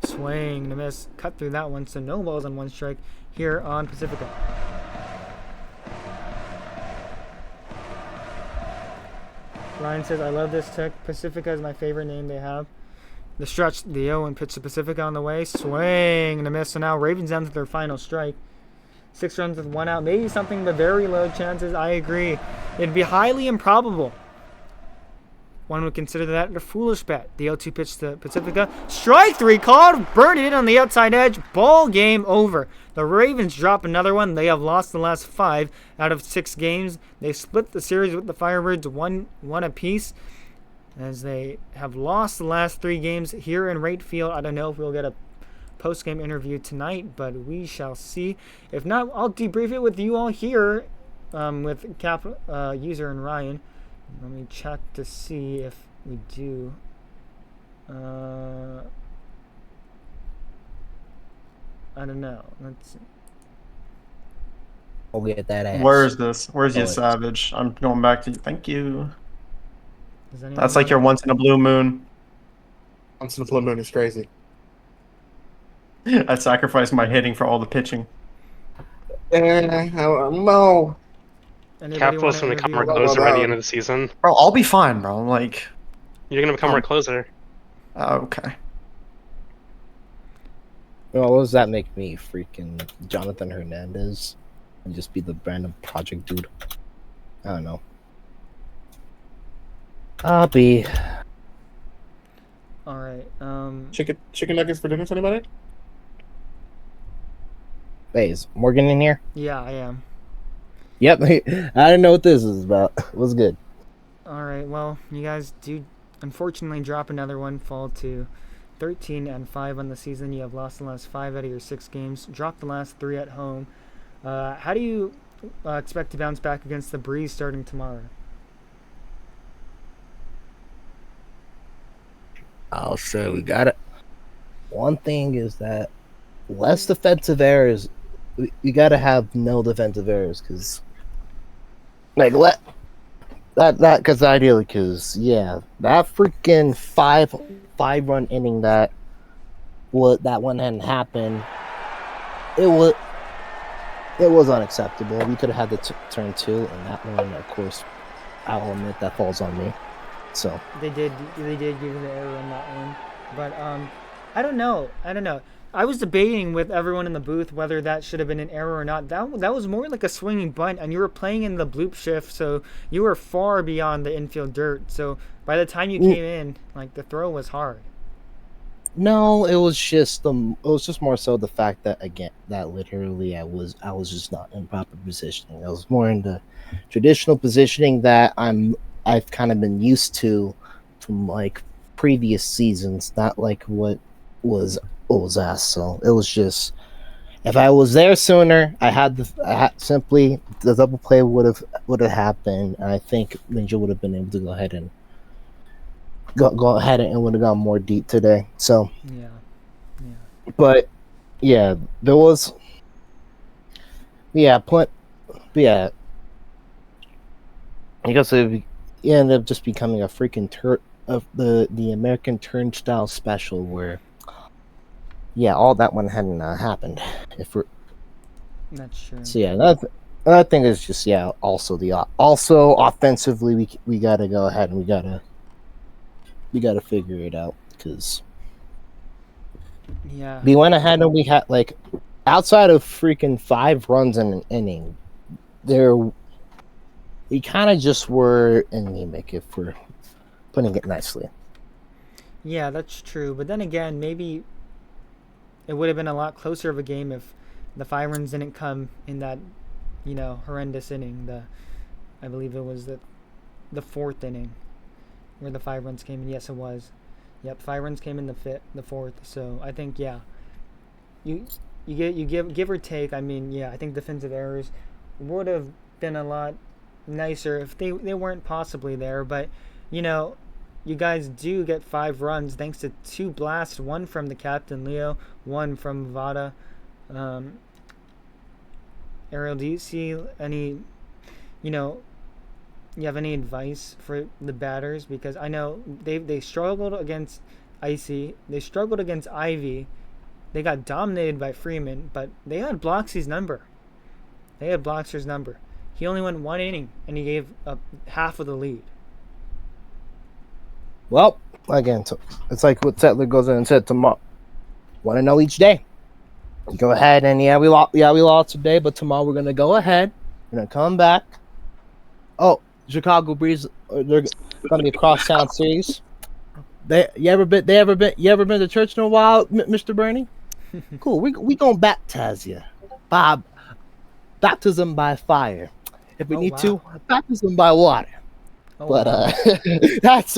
Swing and a miss. Cut through that one, so no balls on 1 strike here on Pacifica. Ryan says, I love this tech. Pacifica is my favorite name they have. The stretch, the 0-1 pitch to Pacifica on the way. Swing and a miss. So now Ravens down to their final strike. 6 runs with 1 out. Maybe something, but very low chances. I agree. It'd be highly improbable. One would consider that a foolish bet. The 0-2 pitch to Pacifica. Strike 3 called. Burned it on the outside edge. Ball game over. The Ravens drop another one. They have lost the last 5 out of 6 games. They split the series with the Firebirds 1 apiece, as they have lost the last 3 games here in Wright Field. I don't know if we'll get a post-game interview tonight, but we shall see. If not, I'll debrief it with you all here with Cap User and Ryan. Let me check to see if we do. I don't know. Let's see. We'll get that ass. Where is this? Where's your Savage? I'm going back to you. Thank you. That's like your once in a blue moon. Once in a blue moon is crazy. I sacrificed my hitting for all the pitching. No. Capitals going to become our closer by the end of the season. Bro, I'll be fine, bro. Like, you're going to become our closer. Okay. Well, what does that make me? Freaking Jonathan Hernandez? And just be the random project dude? I don't know. I'll be. Alright, Chicken nuggets for dinner, anybody? Hey, is Morgan in here? yeah, I am. Yep. I didn't know what this is about. What's good? Alright, well, you guys do unfortunately drop another one, fall to 13-5 on the season. You have lost the last 5 out of your 6 games, dropped the last 3 at home. How do you expect to bounce back against the Breeze starting tomorrow? I'll say we got it. One thing is that less defensive errors. We got to have no defensive errors, because like that because ideally, because yeah, that freaking five run inning that one hadn't happened. It was unacceptable. We could have had the turn 2, and that one, of course, I'll admit that falls on me. So They did give you the error on that one, but I don't know. I was debating with everyone in the booth whether that should have been an error or not. That was more like a swinging bunt, and you were playing in the bloop shift, so you were far beyond the infield dirt. So by the time you came in, like, the throw was hard. no, it was just more so the fact that, again, that literally I was just not in proper positioning. I was more in the traditional positioning that I've kind of been used to from like previous seasons, not like what was asked. So it was just, if I was there sooner, I had simply the double play would have happened. And I think Ninja would have been able to go ahead and would have gone more deep today. So Yeah. but yeah, there was yeah. I guess it ended up just becoming a freaking of the American Turnstile special where, yeah, all that one hadn't happened. That's true. So yeah, another thing is just also offensively we gotta go ahead and we gotta figure it out because we went ahead and we had like outside of freaking 5 runs in an inning, we kind of just were anemic, if we're putting it nicely. Yeah, that's true. But then again, maybe it would have been a lot closer of a game if the 5 runs didn't come in that, horrendous inning. I believe it was the 4th inning where the 5 runs came in. Yes, it was. Yep, 5 runs came in the 4th. So I think you give or take. I mean, I think defensive errors would have been a lot nicer if they weren't possibly there, but you guys do get 5 runs thanks to 2 blasts, one from the captain Leo, one from Vada. Ariel, do you see any you have any advice for the batters? Because I know they struggled against Icy, they struggled against Ivy, they got dominated by Freeman, but they had Bloxy's number. He only went 1 inning, and he gave up half of the lead. Well, again, it's like what Settler goes in and said tomorrow. Want to know each day. You go ahead and we lost today, but tomorrow we're gonna go ahead. We're gonna come back. Oh, Chicago Breeze, they're gonna be a crosstown series. You ever been to church in a while, Mr. Bernie? Cool. We gonna baptize you, Bob. Baptism by fire. If we need to, baptism by water. That's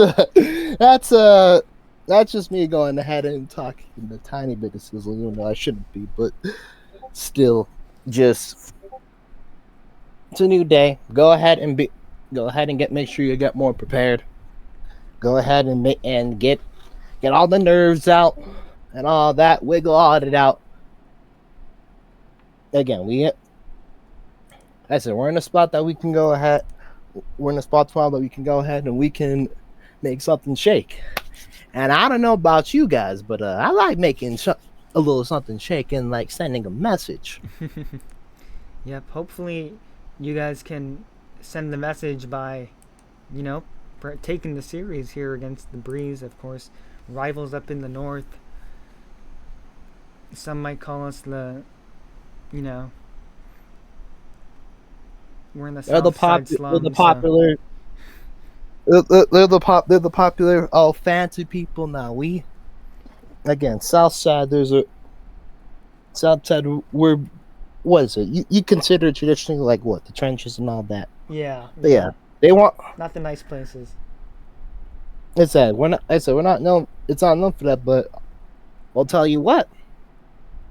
just me going ahead and talking a tiny bit of sizzle, even though I shouldn't be, but still, just it's a new day. Go ahead and make sure you get more prepared. Go ahead and get all the nerves out and all that, wiggle all it out. Again, we're in a spot that we can go ahead. We're in a spot tomorrow that we can go ahead and we can make something shake. And I don't know about you guys, but I like making a little something shake and like sending a message. Yep. Hopefully, you guys can send the message by, taking the series here against the Breeze. Of course, rivals up in the north. Some might call us the, we're in the south side slums. They're the popular fancy people now. We again south side. South side. We're what is it? You consider traditionally like what, the trenches and all that. Yeah. But yeah, they want not the nice places. We're not known. It's not known for that. But I'll tell you what.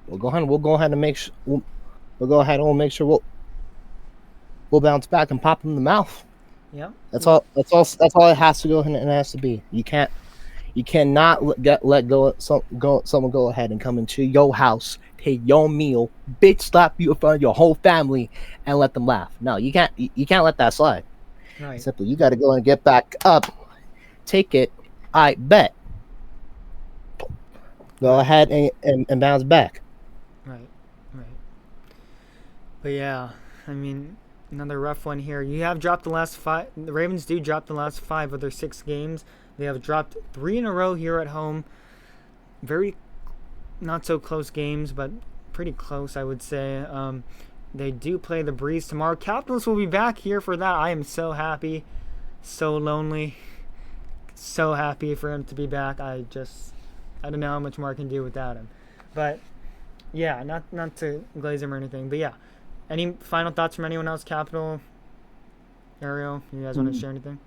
We'll go ahead and make sure. We'll go ahead and we'll make sure we'll bounce back and pop them in the mouth. Yeah. That's all it has to go and it has to be. You cannot let someone go ahead and come into your house, take your meal, bitch slap you in front of your whole family, and let them laugh. No, you can't let that slide. Right. Simply, you got to go and get back up, take it. I bet. Go ahead and bounce back. Right. But yeah, I mean, another rough one here. You have dropped the last 5. The Ravens do drop the last 5 of their 6 games. They have dropped 3 in a row here at home. Very not so close games, but pretty close, I would say. They do play the Breeze tomorrow. Capitals will be back here for that. I am so happy, so lonely, so happy for him to be back. I don't know how much more I can do without him. But yeah, not to glaze him or anything, but yeah. Any final thoughts from anyone else? Capital, Ariel, you guys want to share anything?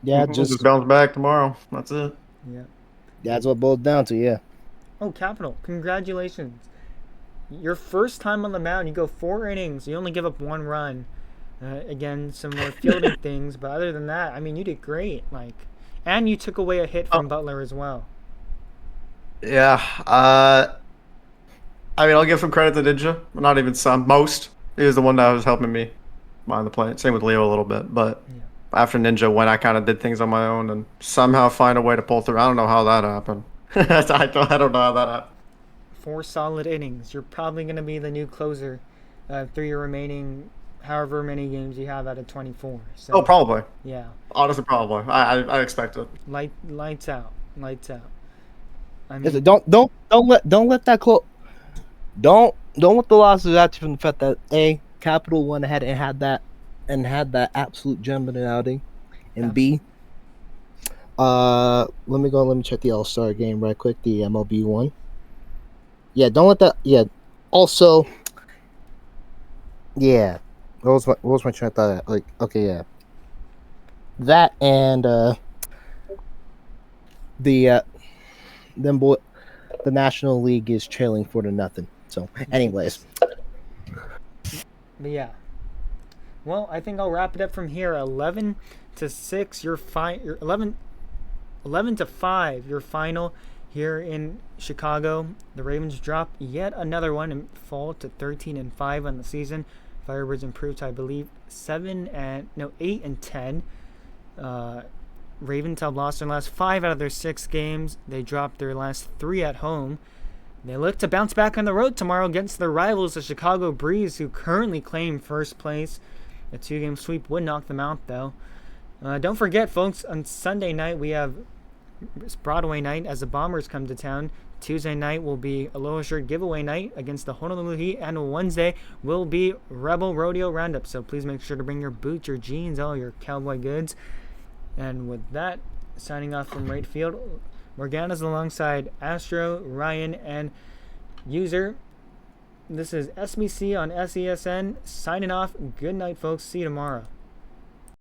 Yeah, We'll just bounce back tomorrow. That's it. Yeah. that's what it boils down to. Yeah. Oh, Capital, congratulations. Your first time on the mound, you go 4 innings. You only give up 1 run. Again, some more fielding things, but other than that, I mean, you did great. Like, and you took away a hit from Butler as well. Yeah. I mean, I'll give some credit to Ninja. Not even some. Most. He was the one that was helping me behind the plate. Same with Leo a little bit. But after Ninja, when I kind of did things on my own and somehow find a way to pull through. I don't know how that happened. I don't know how that happened. 4 solid innings. You're probably going to be the new closer through your remaining however many games you have out of 24. So, Oh, probably. Yeah. Honestly, probably. I expect it. Lights out. Lights out. I mean, Listen, don't let that don't let the losses out from the fact that Capital went ahead and had that absolute jumping outing, and B, let me check the All-Star game right quick, the MLB one. Yeah, don't let that. Yeah, also, yeah. What was my train of thought? Like, okay, yeah, that and the National League is trailing 4-0. So, anyways. But yeah. Well, I think I'll wrap it up from here. 11-6, your 11-5, your final here in Chicago. The Ravens drop yet another one and fall to 13-5 on the season. Firebirds improved to, I believe, 8-10. Ravens have lost their last 5 out of their 6 games. They dropped their last 3 at home. They look to bounce back on the road tomorrow against their rivals, the Chicago Breeze, who currently claim first place. A 2-game sweep would knock them out, though. Don't forget, folks, on Sunday night we have Broadway night as the Bombers come to town. Tuesday night will be Aloha Shirt giveaway night against the Honolulu Heat, and Wednesday will be Rebel Rodeo Roundup. So please make sure to bring your boots, your jeans, all your cowboy goods. And with that, signing off from right field, Morgana's alongside Astro, Ryan, and User. This is SBC on SESN signing off. Good night, folks. See you tomorrow.